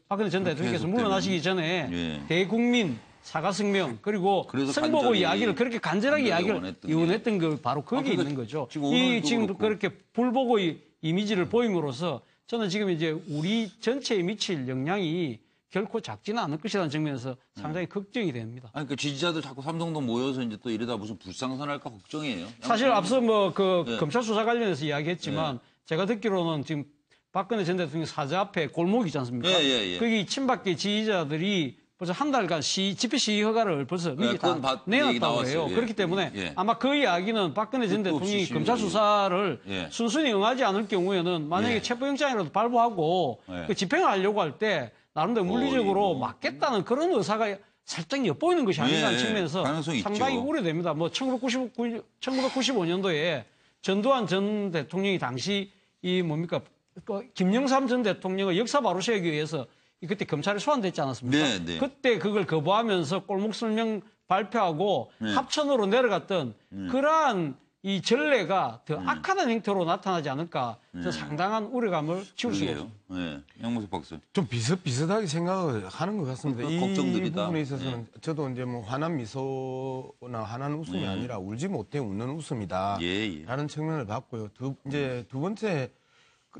박근혜 전 대통령께서 계속되면. 물러나시기 전에 예. 대국민 사과성명 그리고 그래서 선거구 간절히 이야기를 그렇게 간절하게 이야기를 원했던 이혼했던 거 바로 거기 그러니까 있는 거죠. 지금 오늘도 지금 그렇고. 그렇게 불복의 이미지를 보임으로써 저는 지금 이제 우리 전체에 미칠 영향이 결코 작지는 않을 것이라는 측면에서 상당히 걱정이 됩니다. 아니, 그 지지자들 자꾸 삼성동 모여서 이제 또 이러다 무슨 불상선할까 걱정이에요. 사실 앞서 뭐 그 네. 검찰 수사 관련해서 이야기했지만 제가 듣기로는 지금 박근혜 전 대통령 사저 앞에 골목이지 않습니까? 예. 거기 친박계 지지자들이 벌써 한 달간 집회 시위 허가를 벌써 미리 다 그건 얘기 내놨다고 나왔어요. 해요. 예. 그렇기 때문에 예. 아마 그 이야기는 박근혜 전 끝도 없이 대통령이 시위가 검찰 수사를 예. 순순히 응하지 않을 경우에는 만약에 예. 체포영장이라도 발부하고 예. 그 집행을 하려고 할 때 나름대로 물리적으로 어이구. 막겠다는 그런 의사가 살짝 엿보이는 것이 아닌가 예, 측면에서 가능성이 상당히 있죠. 우려됩니다. 뭐 1995년도에 전두환 전 대통령이 당시 이 뭡니까 김영삼 전 대통령의 역사 바로 세우기 위해서 그때 검찰에 소환됐지 않았습니까? 네. 그때 그걸 거부하면서 꼴목 설명 발표하고 네. 합천으로 내려갔던 그러한 이 전례가 더 악화된 형태로 나타나지 않을까 저 상당한 우려감을 지울 수가 그러게요. 없습니다. 네. 양문석 박사. 좀 비슷비슷하게 생각을 하는 것 같습니다. 이 걱정들이다. 부분에 있어서는 저도 이제 뭐 환한 미소나 환한 웃음이 아니라 울지 못해 웃는 웃음이다. 라는 측면을 봤고요. 두 번째,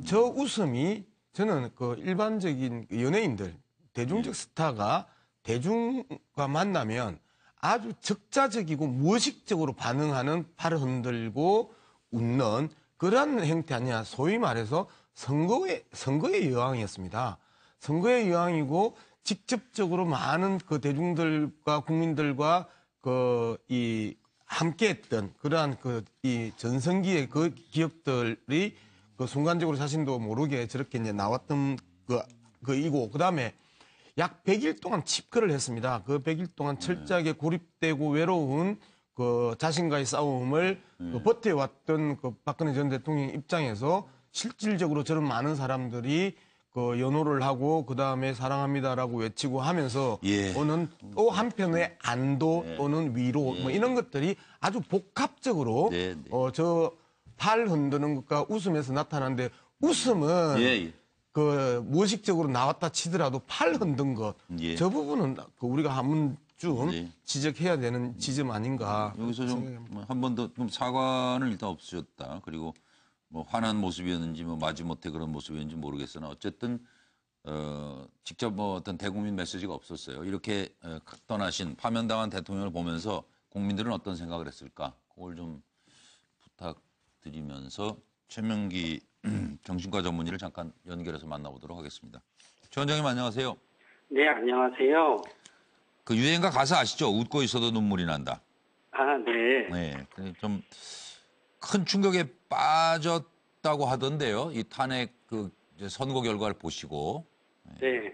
저 웃음이 저는 그 일반적인 연예인들, 대중적 스타가 대중과 만나면 아주 적자적이고 무의식적으로 반응하는 팔을 흔들고 웃는 그런 형태 아니야. 소위 말해서 선거의 여왕이었습니다. 선거의 여왕이고 직접적으로 많은 그 대중들과 국민들과 함께했던 그러한 이 전성기의 그 기억들이 그 순간적으로 자신도 모르게 저렇게 이제 나왔던 이고 그다음에 약 100일 동안 집거를 했습니다. 그 100일 동안 철저하게 고립되고 외로운 그 자신과의 싸움을 버텨왔던 그 박근혜 전 대통령 입장에서 실질적으로 저런 많은 사람들이 그 연호를 하고 그 다음에 사랑합니다라고 외치고 하면서 오는 또 한편의 안도 또는 위로 뭐 이런 것들이 아주 복합적으로 저 팔 흔드는 것과 웃음에서 나타나는데 웃음은 그 무의식적으로 나왔다 치더라도 팔 흔든 것 저 부분은 그 우리가 한 번쯤 지적해야 되는 지점 아닌가. 여기서 좀 한 번 더 사과는 일단 없으셨다. 그리고 뭐 화난 모습이었는지 뭐 마지못해 그런 모습이었는지 모르겠으나 어쨌든 직접 뭐 어떤 대국민 메시지가 없었어요. 이렇게 떠나신 파면당한 대통령을 보면서 국민들은 어떤 생각을 했을까? 그걸 좀 부탁드리면서 최명기 정신과 전문의를 잠깐 연결해서 만나보도록 하겠습니다. 최 원장님 안녕하세요. 네, 안녕하세요. 그 유행가 가사 아시죠? 웃고 있어도 눈물이 난다. 아, 네. 네, 좀 큰 충격에 빠졌다고 하던데요. 이 탄핵 그 이제 선거 결과를 보시고. 네.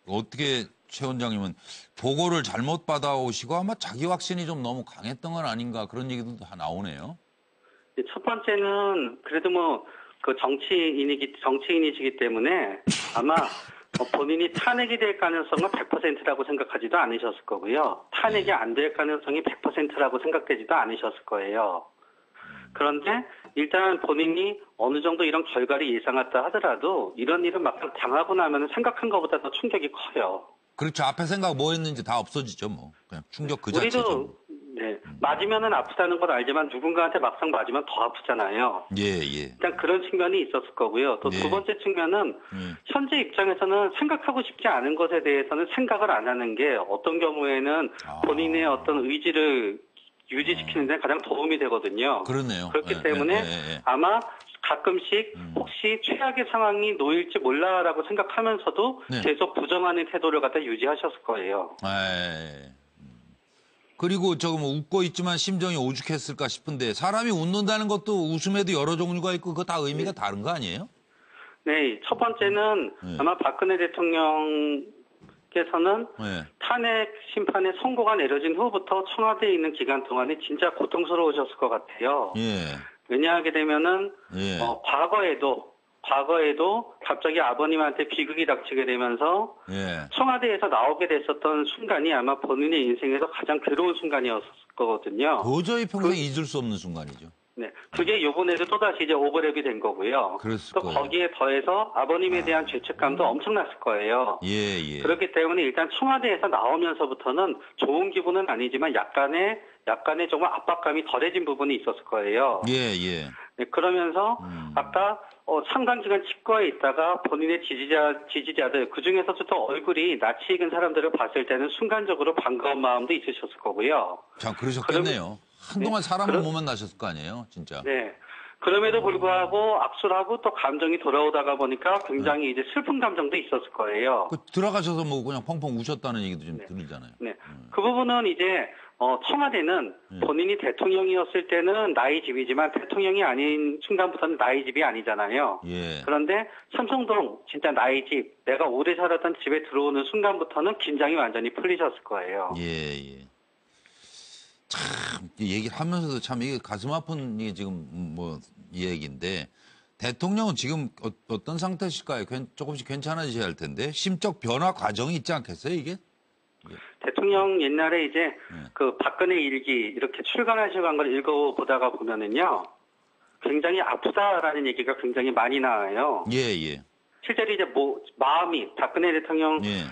어떻게 최 원장님은 보고를 잘못 받아오시고 아마 자기 확신이 좀 너무 강했던 건 아닌가 그런 얘기도 다 나오네요. 첫 번째는 그래도 뭐 그 정치인이시기 때문에 아마 본인이 탄핵이 될 가능성은 100%라고 생각하지도 않으셨을 거고요. 탄핵이 안 될 가능성이 100%라고 생각되지도 않으셨을 거예요. 그런데 일단 본인이 어느 정도 이런 결과를 예상했다 하더라도 이런 일을 막상 당하고 나면 생각한 것보다 더 충격이 커요. 그렇죠. 앞에 생각 뭐 했는지 다 없어지죠. 뭐 그냥 충격 그 자체죠. 우리도 네, 맞으면은 아프다는 건 알지만 누군가한테 막상 맞으면 더 아프잖아요. 일단 그런 측면이 있었을 거고요. 또 두 번째 측면은 현재 입장에서는 생각하고 싶지 않은 것에 대해서는 생각을 안 하는 게 어떤 경우에는 본인의 어떤 의지를 유지시키는 데 가장 도움이 되거든요. 그렇네요. 그렇기 때문에 아마 가끔씩 혹시 최악의 상황이 놓일지 몰라라고 생각하면서도 계속 부정하는 태도를 갖다 유지하셨을 거예요. 그리고 저거 뭐 웃고 있지만 심정이 오죽했을까 싶은데 사람이 웃는다는 것도 웃음에도 여러 종류가 있고 그거 다 의미가 다른 거 아니에요? 네, 첫 번째는 아마 박근혜 대통령께서는 탄핵 심판의 선고가 내려진 후부터 청와대에 있는 기간 동안이 진짜 고통스러우셨을 것 같아요. 왜냐하게 되면은 과거에도 갑자기 아버님한테 비극이 닥치게 되면서 청와대에서 나오게 됐었던 순간이 아마 본인의 인생에서 가장 괴로운 순간이었을 거거든요. 도저히 평생 잊을 수 없는 순간이죠. 네, 그게 요번에도 또다시 이제 오버랩이 된 거고요. 또 거기에 더해서 아버님에 대한 죄책감도 엄청났을 거예요. 그렇기 때문에 일단 청와대에서 나오면서부터는 좋은 기분은 아니지만 약간의 정말 압박감이 덜해진 부분이 있었을 거예요. 네, 그러면서 아까 상당 기간 치과에 있다가 본인의 지지자들 그중에서도 또 얼굴이 낯이 익은 사람들을 봤을 때는 순간적으로 반가운 마음도 있으셨을 거고요. 자, 그러셨겠네요. 한동안 사람을 못 만나셨을 거 아니에요, 진짜. 네. 그럼에도 불구하고 악수를 하고 또 감정이 돌아오다가 보니까 굉장히 이제 슬픈 감정도 있었을 거예요. 들어가셔서 뭐 그냥 펑펑 우셨다는 얘기도 좀 들리잖아요. 네. 그 부분은 이제 청와대는 본인이 대통령이었을 때는 나의 집이지만 대통령이 아닌 순간부터는 나의 집이 아니잖아요. 그런데 삼성동 진짜 나의 집, 내가 오래 살았던 집에 들어오는 순간부터는 긴장이 완전히 풀리셨을 거예요. 참 얘기를 하면서도 참 이게 가슴 아픈 게 지금 뭐 얘기인데 대통령은 지금 어떤 상태실까요? 조금씩 괜찮아지셔야 할 텐데 심적 변화 과정이 있지 않겠어요 이게? 대통령 옛날에 이제 그 박근혜 일기 이렇게 출간하시고 한 걸 읽어보다가 보면은요, 굉장히 아프다라는 얘기가 굉장히 많이 나와요. 예. 실제로 이제 마음이 박근혜 대통령께서는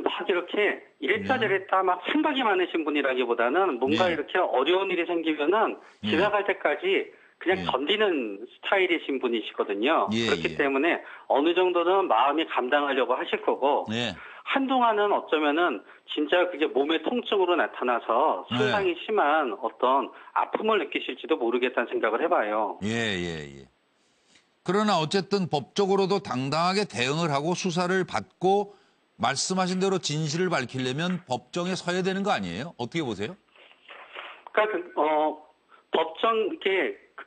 막 이렇게 이랬다 저랬다 막 생각이 많으신 분이라기보다는 뭔가 이렇게 어려운 일이 생기면은 지나갈 때까지 그냥 견디는 스타일이신 분이시거든요. 그렇기 때문에 어느 정도는 마음이 감당하려고 하실 거고 한동안은 어쩌면은 진짜 그게 몸의 통증으로 나타나서 상당히 심한 어떤 아픔을 느끼실지도 모르겠다는 생각을 해봐요. 예. 그러나 어쨌든 법적으로도 당당하게 대응을 하고 수사를 받고 말씀하신 대로 진실을 밝히려면 법정에 서야 되는 거 아니에요? 어떻게 보세요?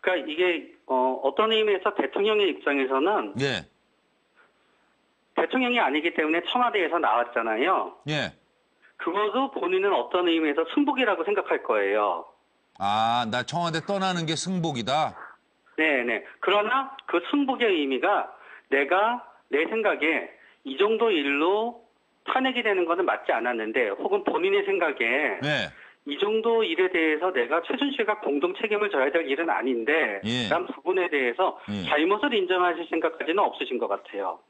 그러니까 이게 어떤 의미에서 대통령의 입장에서는 대통령이 아니기 때문에 청와대에서 나왔잖아요. 그것도 본인은 어떤 의미에서 승복이라고 생각할 거예요. 아, 나 청와대 떠나는 게 승복이다? 네네. 그러나 그 승복의 의미가 내가 내 생각에 이 정도 일로 탄핵이 되는 것은 맞지 않았는데 혹은 본인의 생각에 이 정도 일에 대해서 내가 최순실과 공동 책임을 져야 될 일은 아닌데 라는 부분에 대해서 잘못을 인정하실 생각까지는 없으신 것 같아요.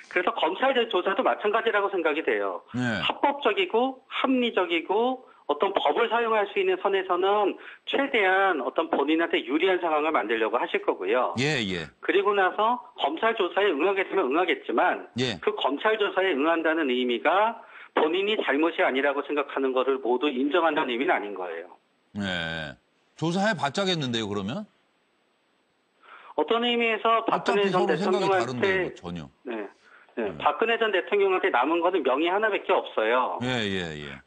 그래서 검찰 조사도 마찬가지라고 생각이 돼요. 합법적이고 합리적이고 어떤 법을 사용할 수 있는 선에서는 최대한 어떤 본인한테 유리한 상황을 만들려고 하실 거고요. 그리고 나서 검찰 조사에 응하게 되면 응하겠지만 그 검찰 조사에 응한다는 의미가 본인이 잘못이 아니라고 생각하는 거를 모두 인정한다는 의미는 아닌 거예요. 조사해 받자겠는데요, 그러면? 어떤 의미에서 박근혜 전 대통령한테 전혀. 박근혜 전 대통령한테 남은 거는 명의 하나밖에 없어요.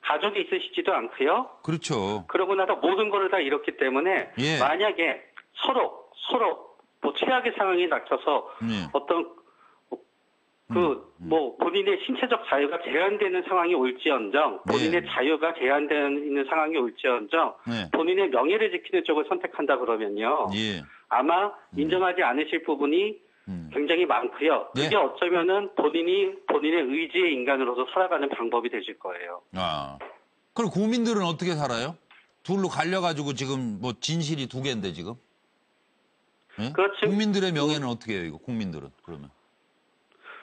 가족이 있으시지도 않고요. 그렇죠. 그러고 나서 모든 거를 다 잃었기 때문에 만약에 서로 뭐 최악의 상황이 닥쳐서 어떤 본인의 신체적 자유가 제한되는 상황이 올지언정, 본인의 자유가 제한되는 상황이 올지언정, 본인의 명예를 지키는 쪽을 선택한다 그러면요. 아마 인정하지 않으실 부분이 굉장히 많고요. 그게 어쩌면은 본인의 의지의 인간으로서 살아가는 방법이 되실 거예요. 그럼 국민들은 어떻게 살아요? 둘로 갈려가지고 지금 뭐 진실이 두 개인데 지금? 그렇죠. 국민들의 명예는 어떻게 해요, 이거? 국민들은 그러면?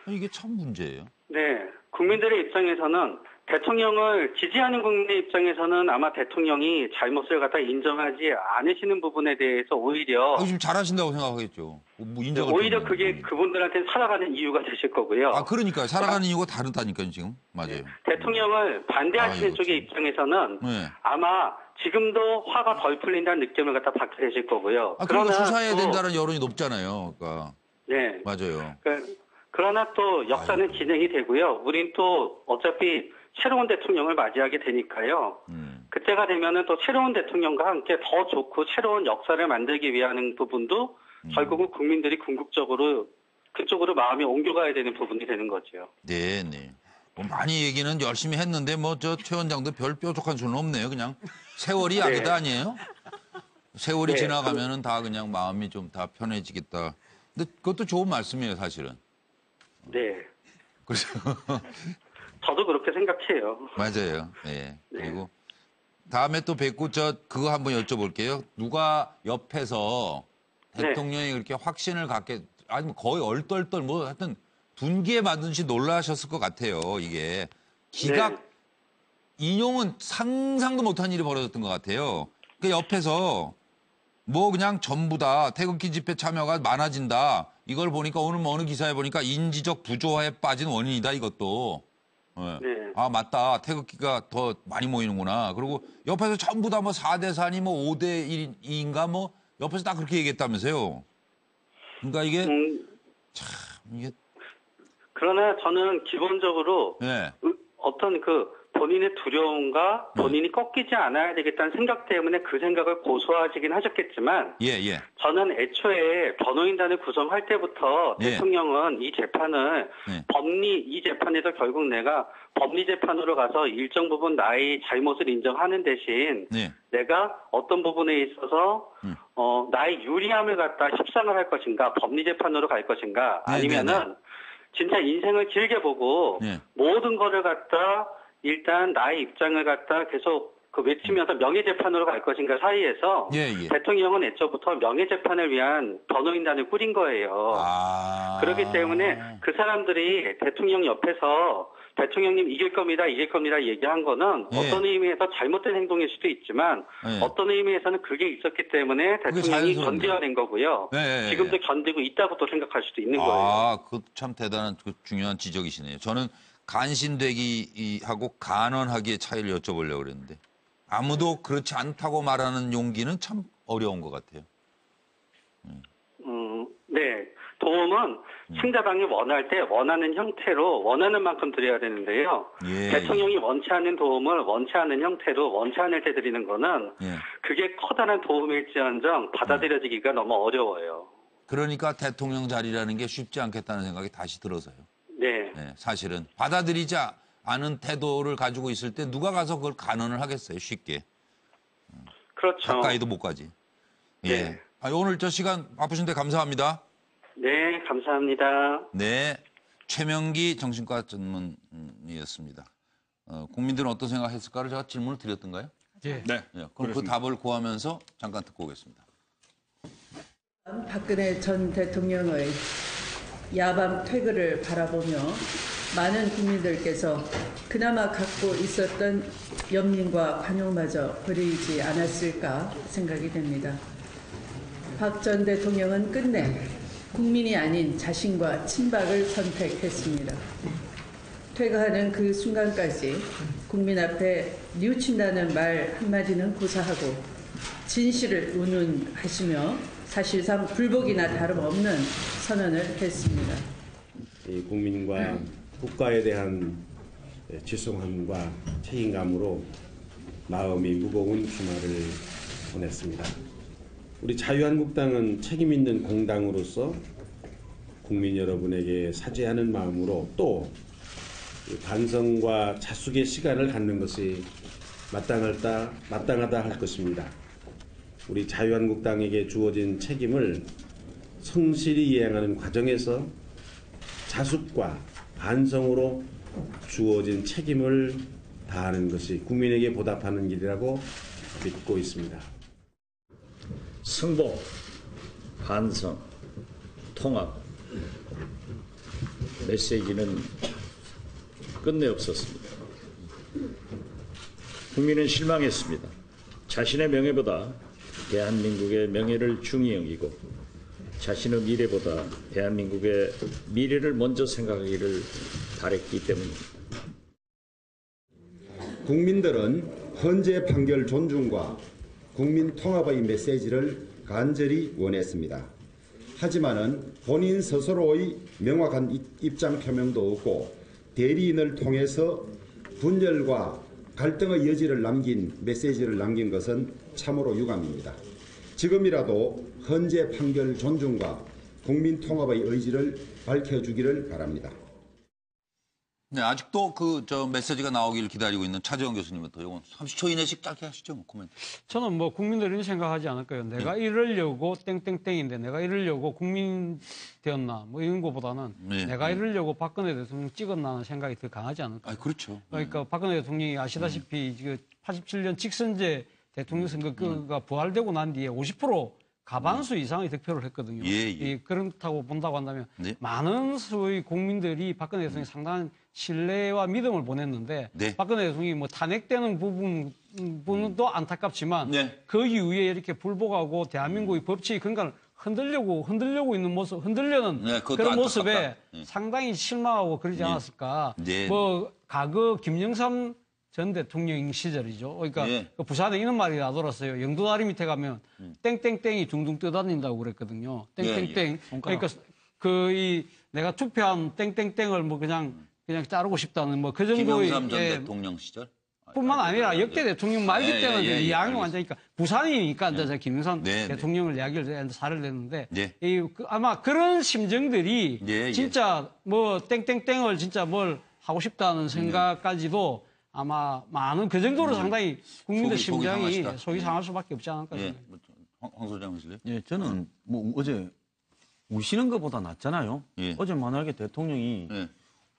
이게 참 문제예요. 네. 국민들의 입장에서는 대통령을 지지하는 국민의 입장에서는 아마 대통령이 잘못을 갖다 인정하지 않으시는 부분에 대해서 오히려 지금 잘하신다고 생각하겠죠. 오히려 그게 그분들한테 살아가는 이유가 되실 거고요. 그러니까요. 살아가는 이유가 다르다니까요, 지금. 맞아요. 대통령을 반대하시는 쪽의 입장에서는 아마 지금도 화가 덜 풀린다는 느낌을 갖다 받게 되실 거고요. 그러나 수사해야 된다는 여론이 높잖아요. 그러니까. 맞아요. 그러나 또 역사는 진행이 되고요. 우린 또 어차피 새로운 대통령을 맞이하게 되니까요. 그때가 되면은 또 새로운 대통령과 함께 더 좋고 새로운 역사를 만들기 위한 부분도 결국은 국민들이 궁극적으로 그쪽으로 마음이 옮겨가야 되는 부분이 되는 거죠. 네. 뭐 많이 얘기는 열심히 했는데 최 원장도 별 뾰족한 수는 없네요. 그냥 세월이 약이다 아니에요? 세월이 지나가면은 다 그냥 마음이 좀 다 편해지겠다. 근데 그것도 좋은 말씀이에요, 사실은. 그래서 저도 그렇게 생각해요. 맞아요. 그리고 다음에 또 뵙고 그거 한번 여쭤볼게요. 누가 옆에서 대통령이 그렇게 확신을 갖게 아니면 거의 얼떨떨 하여튼 분기에 맞든지 놀라셨을 것 같아요. 이게 기각 인용은 상상도 못한 일이 벌어졌던 것 같아요. 그 옆에서 그냥 전부 다 태극기 집회 참여가 많아진다. 이걸 보니까 오늘 어느 기사에 보니까 인지적 부조화에 빠진 원인이다 이것도. 맞다. 태극기가 더 많이 모이는구나. 그리고 옆에서 전부 다 4대4니 5대1인가 옆에서 다 그렇게 얘기했다면서요. 그러니까 이게 이게 그러나 저는 기본적으로 어떤 본인의 두려움과 본인이 꺾이지 않아야 되겠다는 생각 때문에 그 생각을 고수하시긴 하셨겠지만 저는 애초에 변호인단을 구성할 때부터 대통령은 이 재판을 이 재판에서 결국 내가 법리 재판으로 가서 일정 부분 나의 잘못을 인정하는 대신 내가 어떤 부분에 있어서 나의 유리함을 갖다 협상을 할 것인가 법리 재판으로 갈 것인가 아니면은 진짜 인생을 길게 보고 예. 모든 거를 갖다 일단 나의 입장을 갖다 계속 그 외치면서 명예재판으로 갈 것인가 사이에서 예. 대통령은 애초부터 명예재판을 위한 변호인단을 꾸린 거예요. 그렇기 때문에 그 사람들이 대통령 옆에서 대통령님 이길 겁니다 얘기한 거는 예. 어떤 의미에서 잘못된 행동일 수도 있지만 예. 어떤 의미에서는 그게 있었기 때문에 대통령이 자연스럽네요. 견뎌낸 거고요. 예. 지금도 견디고 있다고 또 생각할 수도 있는 거예요. 그 참 대단한 그 중요한 지적이시네요. 저는 간신되기하고 간언하기의 차이를 여쭤보려고 그랬는데 아무도 그렇지 않다고 말하는 용기는 참 어려운 것 같아요. 네. 도움은 상대방이 원할 때 원하는 형태로 원하는 만큼 드려야 되는데요. 예. 대통령이 원치 않는 도움을 원치 않는 형태로 원치 않을 때 드리는 거는 그게 커다란 도움일지언정 받아들여지기가 너무 어려워요. 그러니까 대통령 자리라는 게 쉽지 않겠다는 생각이 다시 들어서요. 네. 사실은 받아들이지 않은 태도를 가지고 있을 때 누가 가서 그걸 간언을 하겠어요, 쉽게. 그렇죠. 가까이도 못 가지. 예. 네. 오늘 저 시간 바쁘신데 감사합니다. 네, 감사합니다. 네. 최명기 정신과 전문의였습니다. 국민들은 어떤 생각했을까를 제가 질문을 드렸던가요? 예. 네. 그럼 그 답을 구하면서 잠깐 듣고 오겠습니다. 박근혜 전 대통령의 야밤 퇴근을 바라보며 많은 국민들께서 그나마 갖고 있었던 연민과 관용마저 버리지 않았을까 생각이 됩니다. 박 전 대통령은 끝내 국민이 아닌 자신과 친박을 선택했습니다. 퇴거하는 그 순간까지 국민 앞에 뉘우친다는 말 한마디는 고사하고 진실을 운운하시며 사실상 불복이나 다름없는 선언을 했습니다. 국민과 국가에 대한 죄송함과 책임감으로 마음이 무거운 주말을 보냈습니다. 우리 자유한국당은 책임 있는 공당으로서 국민 여러분에게 사죄하는 마음으로 또 반성과 자숙의 시간을 갖는 것이 마땅하다 할 것입니다. 우리 자유한국당에게 주어진 책임을 성실히 이행하는 과정에서 자숙과 반성으로 주어진 책임을 다하는 것이 국민에게 보답하는 길이라고 믿고 있습니다. 승복, 반성, 통합 메시지는 끝내 없었습니다. 국민은 실망했습니다. 자신의 명예보다 대한민국의 명예를 중히 여기고 자신의 미래보다 대한민국의 미래를 먼저 생각하기를 바랬기 때문입니다. 국민들은 헌재 판결 존중과 국민 통합의 메시지를 간절히 원했습니다. 하지만은 본인 스스로의 명확한 입장 표명도 없고 대리인을 통해서 분열과 갈등의 여지를 남긴 메시지를 남긴 것은 참으로 유감입니다. 지금이라도 헌재 판결 존중과 국민 통합의 의지를 밝혀주기를 바랍니다. 네, 아직도 저 메시지가 나오기를 기다리고 있는 차재원 교수님부터 이건 30초 이내씩 짧게 하시죠, 뭐 코멘트. 저는 뭐 국민들이 생각하지 않을까요? 내가 이러려고 땡땡땡인데 내가 이러려고 국민 되었나 뭐 이런 것보다는 내가 이러려고 박근혜 대통령 찍었나는 생각이 더 강하지 않을까요? 그렇죠. 그러니까 박근혜 대통령이 아시다시피 87년 직선제 대통령 선거가 부활되고 난 뒤에 50% 가반수 이상의 득표를 했거든요. 그렇다고 본다고 한다면 많은 수의 국민들이 박근혜 대통령이 상당한 신뢰와 믿음을 보냈는데 박근혜 대통령이 뭐 탄핵되는 부분도 안타깝지만 그 이후에 이렇게 불복하고 대한민국의 법치의 근간을 흔들려고 있는 모습, 흔들려는 그런 모습에 상당히 실망하고 그러지 않았을까. 뭐 과거 김영삼 전 대통령 시절이죠. 그러니까 그 부산에 이런 말이 나돌았어요. 영도다리 밑에 가면 땡땡땡이 둥둥 떠다닌다고 그랬거든요. 땡땡땡. 그러니까 내가 투표한 땡땡땡을 뭐 그냥 자르고 싶다는 뭐 그 정도의. 김영삼 전 대통령 시절? 뿐만 아니라 역대 대통령 말기 때는 이야기 완전히니까 부산이니까 이제 김영삼 대통령을 이야기를 사를 냈는데 아마 그런 심정들이 진짜 뭐 땡땡땡을 진짜 뭘 하고 싶다는 생각까지도 아마 많은 그 정도로 상당히 국민들 심정이 속이 상할 수밖에 없지 않을까 생각합니다. 황 소장 하실래요? 예, 저는 뭐 어제 우시는 것보다 낫잖아요. 예. 어제 만약에 대통령이 예.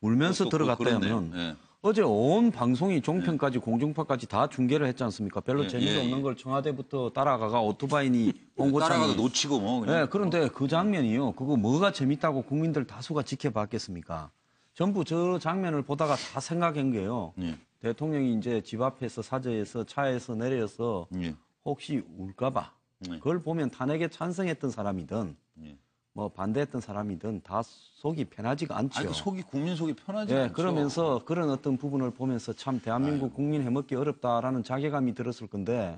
울면서 그렇네요. 들어갔다면 예. 어제 온 방송이 종편까지 공중파까지 다 중계를 했지 않습니까? 별로 재미가 없는 걸 청와대부터 따라가가 오토바이니 홍보차니 따라가도 놓치고 뭐. 그냥. 네, 그런데 그 장면이요. 그거 뭐가 재밌다고 국민들 다수가 지켜봤겠습니까? 전부 저 장면을 보다가 다 생각한 게요. 예. 대통령이 이제 집 앞에서 사저에서 차에서 내려서 예. 혹시 울까봐 그걸 보면 탄핵에 찬성했던 사람이든 뭐 반대했던 사람이든 다 속이 편하지가 않죠. 아니, 그 국민 속이 편하지 예, 않죠. 그러면서 그런 어떤 부분을 보면서 참 대한민국 국민 해먹기 어렵다라는 자괴감이 들었을 건데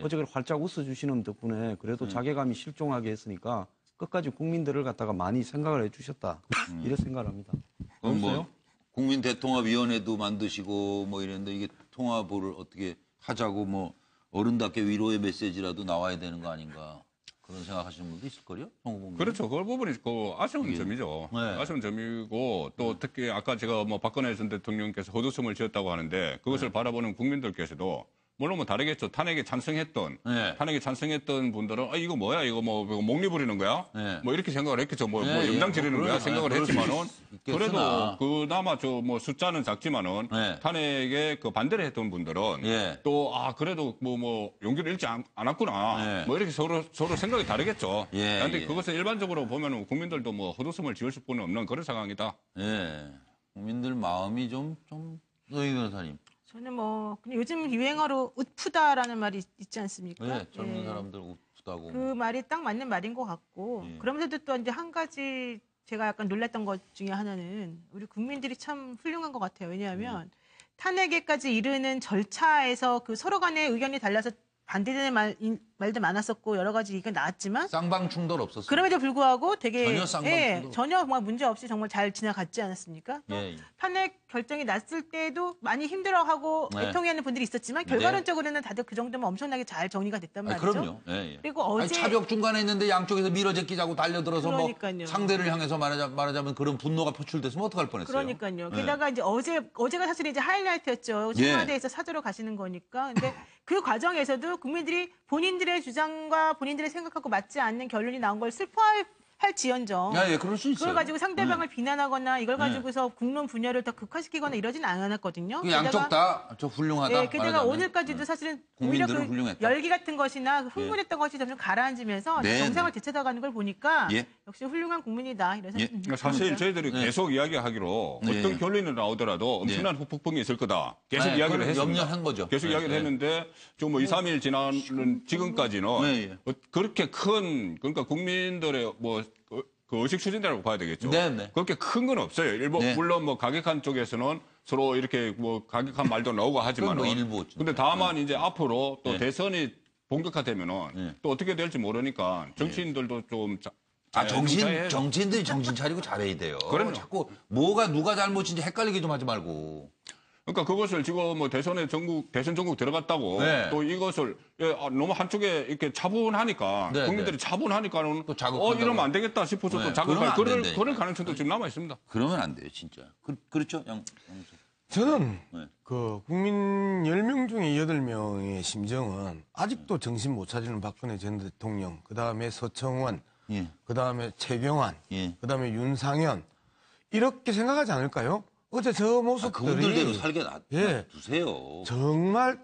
어제 그걸 활짝 웃어주시는 덕분에 그래도 자괴감이 실종하게 했으니까 끝까지 국민들을 갖다가 많이 생각을 해주셨다. 이런 생각을 합니다. 그럼 뭐 국민 대통합위원회도 만드시고 뭐 이랬는데 이게 통합을 어떻게 하자고 뭐 어른답게 위로의 메시지라도 나와야 되는 거 아닌가. 그런 생각하시는 분도 있을걸요? 그렇죠. 그 부분이 아쉬운 점이죠. 네. 아쉬운 점이고 또 특히 아까 제가 뭐 박근혜 전 대통령께서 헛웃음을 지었다고 하는데 그것을 바라보는 국민들께서도 물론 뭐 다르겠죠. 탄핵에 찬성했던 분들은 이거 뭐야? 이거 뭐 목리 부리는 거야? 뭐 이렇게 생각을 했겠죠. 뭐 염장 지르는 거야? 생각을 했지만은 그래도 그나마 저 뭐 숫자는 작지만은 탄핵에 그 반대를 했던 분들은 또 그래도 뭐 용기를 잃지 않았구나. 뭐 이렇게 서로 생각이 다르겠죠. 그런데 그것을 일반적으로 보면은 국민들도 뭐 헛웃음을 지을 수뿐 없는 그런 상황이다. 국민들 마음이 좀 노희 변호사님. 저는 뭐 그냥 요즘 유행어로 웃프다라는 말이 있지 않습니까? 네, 젊은 사람들 웃프다고. 그 말이 딱 맞는 말인 것 같고 그러면서도 또 이제 한 가지 제가 약간 놀랐던 것 중에 하나는 우리 국민들이 참 훌륭한 것 같아요. 왜냐하면 탄핵에까지 이르는 절차에서 그 서로 간의 의견이 달라서 반대되는 말도 많았었고 여러 가지 얘기가 나왔지만 쌍방 충돌 없었어요. 그럼에도 불구하고 되게 전혀 쌍방 충돌 전혀 뭐 문제 없이 정말 잘 지나갔지 않았습니까? 탄핵 결정이 났을 때도 많이 힘들어하고 애통해하는 분들이 있었지만 결과론적으로는 다들 그 정도면 엄청나게 잘 정리가 됐단 말이죠. 그럼요. 그리고 어제 차벽 중간에 있는데 양쪽에서 밀어제끼자고 달려들어서 뭐 상대를 향해서 말하자면 그런 분노가 표출됐으면 어떡할 뻔했어요. 그러니까요. 게다가 이제 어제가 사실 이제 하이라이트였죠. 청와대에서 사저로 가시는 거니까. 근데 그 과정에서도 국민들이 본인들의 주장과 본인들의 생각하고 맞지 않는 결론이 나온 걸 슬퍼할지언정. 그럴 수 있어요. 그걸 가지고 상대방을 비난하거나 이걸 가지고서 국론 분열을 더 극화시키거나 이러진 않았거든요. 양쪽 다 저 훌륭하다. 게다가 오늘까지도 사실은 오히려 그 훌륭했다. 열기 같은 것이나 흥분했던 것이 점점 가라앉으면서 정상을 되찾아가는 걸 보니까 역시 훌륭한 국민이다. 이런 생각이 듭니다. 사실 저희들이 계속 이야기하기로 어떤 결론이 나오더라도 엄청난 후폭풍이 있을 거다. 계속 이야기를 했습니다. 염려한 거죠. 계속 이야기를 했는데 좀 뭐 2, 3일 지나는 지금까지는 그렇게 큰 그러니까 국민들의 그 의식 추진이라고 봐야 되겠죠. 그렇게 큰 건 없어요. 물론 뭐 가격한 쪽에서는 서로 이렇게 뭐 가격한 말도 나오고 하지만 근데 다만 이제 앞으로 또 대선이 본격화되면은 또 어떻게 될지 모르니까 정치인들도 좀 정치인들이 정신 차리고 잘해야 돼요. 그럼 자꾸 뭐가 누가 잘못인지 헷갈리게 좀 하지 말고. 그러니까 그것을 지금 뭐 대선 전국 들어갔다고 또 이것을 너무 한쪽에 이렇게 차분하니까 국민들이 차분하니까는 또 이러면 안 되겠다 싶어서 또 자극할 그런 가능성도 지금 남아 있습니다. 그러면 안 돼요, 진짜. 그렇죠, 저는 그 국민 10명 중에 8명의 심정은 아직도 정신 못 차리는 박근혜 전 대통령, 그다음에 서청원, 그다음에 최경환, 그다음에 윤상현 이렇게 생각하지 않을까요? 어제 저 모습들이 그분들대로 살게 놔두세요. 정말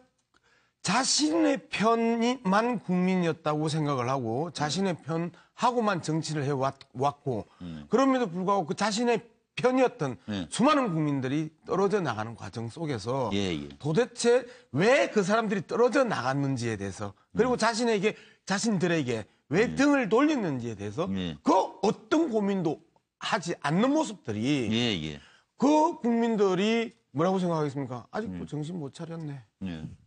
자신의 편이만 국민이었다고 생각을 하고 자신의 편하고만 정치를 해왔고 그럼에도 불구하고 그 자신의 편이었던 수많은 국민들이 떨어져 나가는 과정 속에서 도대체 왜 그 사람들이 떨어져 나갔는지에 대해서 그리고 자신들에게 왜 등을 돌렸는지에 대해서 그 어떤 고민도 하지 않는 모습들이 그 국민들이 뭐라고 생각하겠습니까? 아직도 정신 못 차렸네.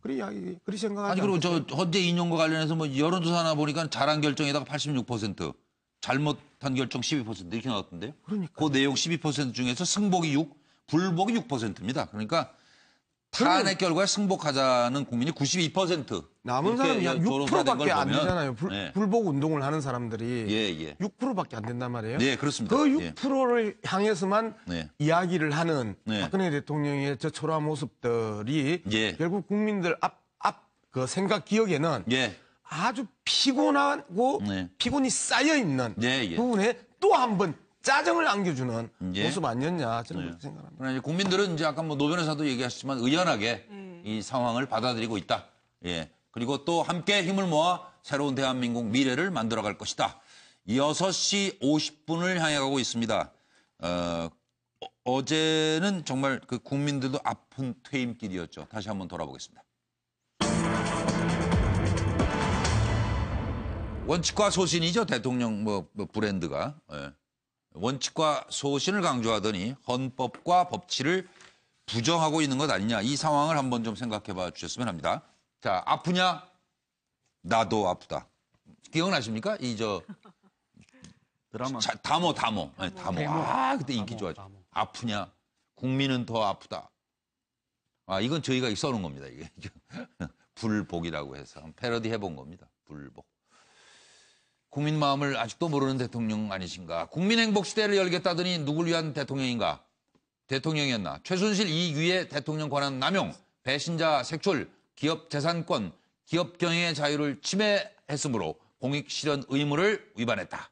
그리 생각하지 아니, 그리고 저 헌재 인용과 관련해서 뭐 여론조사 하나 보니까 잘한 결정에다가 86%, 잘못한 결정 12% 이렇게 나왔던데요. 그 내용 12% 중에서 승복이 6, 불복이 6%입니다. 그러니까 탄핵 결과에 승복하자는 국민이 92%. 남은 사람이 6%밖에 안 되잖아요. 불복 운동을 하는 사람들이 6%밖에 안 된단 말이에요. 네, 그렇습니다. 그 6%를 향해서만 이야기를 하는 박근혜 대통령의 저 초라한 모습들이 결국 국민들 그 생각 기억에는 아주 피곤하고 피곤이 쌓여 있는 부분에 또 한 번 짜증을 안겨주는 모습 아니었냐 저는 그렇게 생각합니다. 그러나 이제 국민들은 이제 아까 뭐 노 변호사도 얘기하셨지만 의연하게 이 상황을 받아들이고 있다. 예. 그리고 또 함께 힘을 모아 새로운 대한민국 미래를 만들어갈 것이다. 6시 50분을 향해 가고 있습니다. 어제는 정말 그 국민들도 아픈 퇴임길이었죠. 다시 한번 돌아보겠습니다. 원칙과 소신이죠. 대통령 뭐 브랜드가. 예. 원칙과 소신을 강조하더니 헌법과 법치를 부정하고 있는 것 아니냐. 이 상황을 한번 좀 생각해 봐 주셨으면 합니다. 자, 아프냐? 나도 아프다. 기억나십니까? 드라마. 다모. 네, 다모. 아, 그때 인기 좋았죠. 아프냐? 국민은 더 아프다. 아, 이건 저희가 써놓은 겁니다. 이게 불복이라고 해서 패러디 해본 겁니다. 불복. 국민 마음을 아직도 모르는 대통령 아니신가? 국민 행복 시대를 열겠다더니 누굴 위한 대통령인가? 대통령이었나? 최순실 이위의 대통령 권한 남용, 배신자 색출, 기업 재산권, 기업 경영의 자유를 침해했으므로 공익 실현 의무를 위반했다.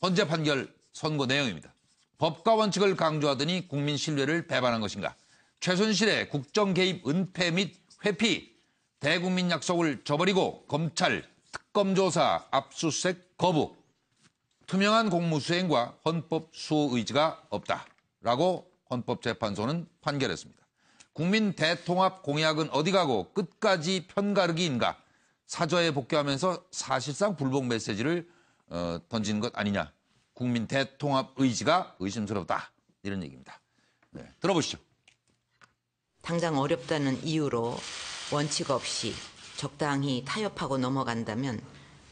헌재 판결 선고 내용입니다. 법과 원칙을 강조하더니 국민 신뢰를 배반한 것인가? 최순실의 국정 개입 은폐 및 회피, 대국민 약속을 저버리고 검찰, 특검 조사, 압수수색 거부, 투명한 공무수행과 헌법 수호 의지가 없다라고 헌법재판소는 판결했습니다. 국민 대통합 공약은 어디 가고 끝까지 편가르기인가? 사저에 복귀하면서 사실상 불복 메시지를 던지는 것 아니냐? 국민 대통합 의지가 의심스럽다. 이런 얘기입니다. 네, 들어보시죠. 당장 어렵다는 이유로 원칙 없이 적당히 타협하고 넘어간다면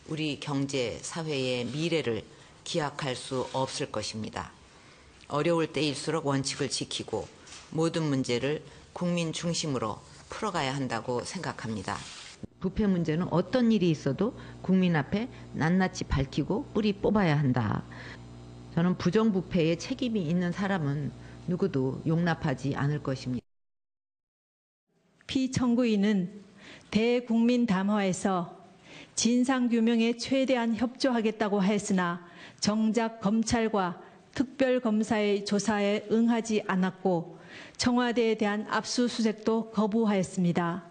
우리 경제, 사회의 미래를 기약할 수 없을 것입니다. 어려울 때일수록 원칙을 지키고 모든 문제를 국민 중심으로 풀어가야 한다고 생각합니다. 부패 문제는 어떤 일이 있어도 국민 앞에 낱낱이 밝히고 뿌리 뽑아야 한다. 저는 부정부패에 책임이 있는 사람은 누구도 용납하지 않을 것입니다. 피청구인은 대국민 담화에서 진상규명에 최대한 협조하겠다고 했으나 정작 검찰과 특별검사의 조사에 응하지 않았고 청와대에 대한 압수수색도 거부하였습니다.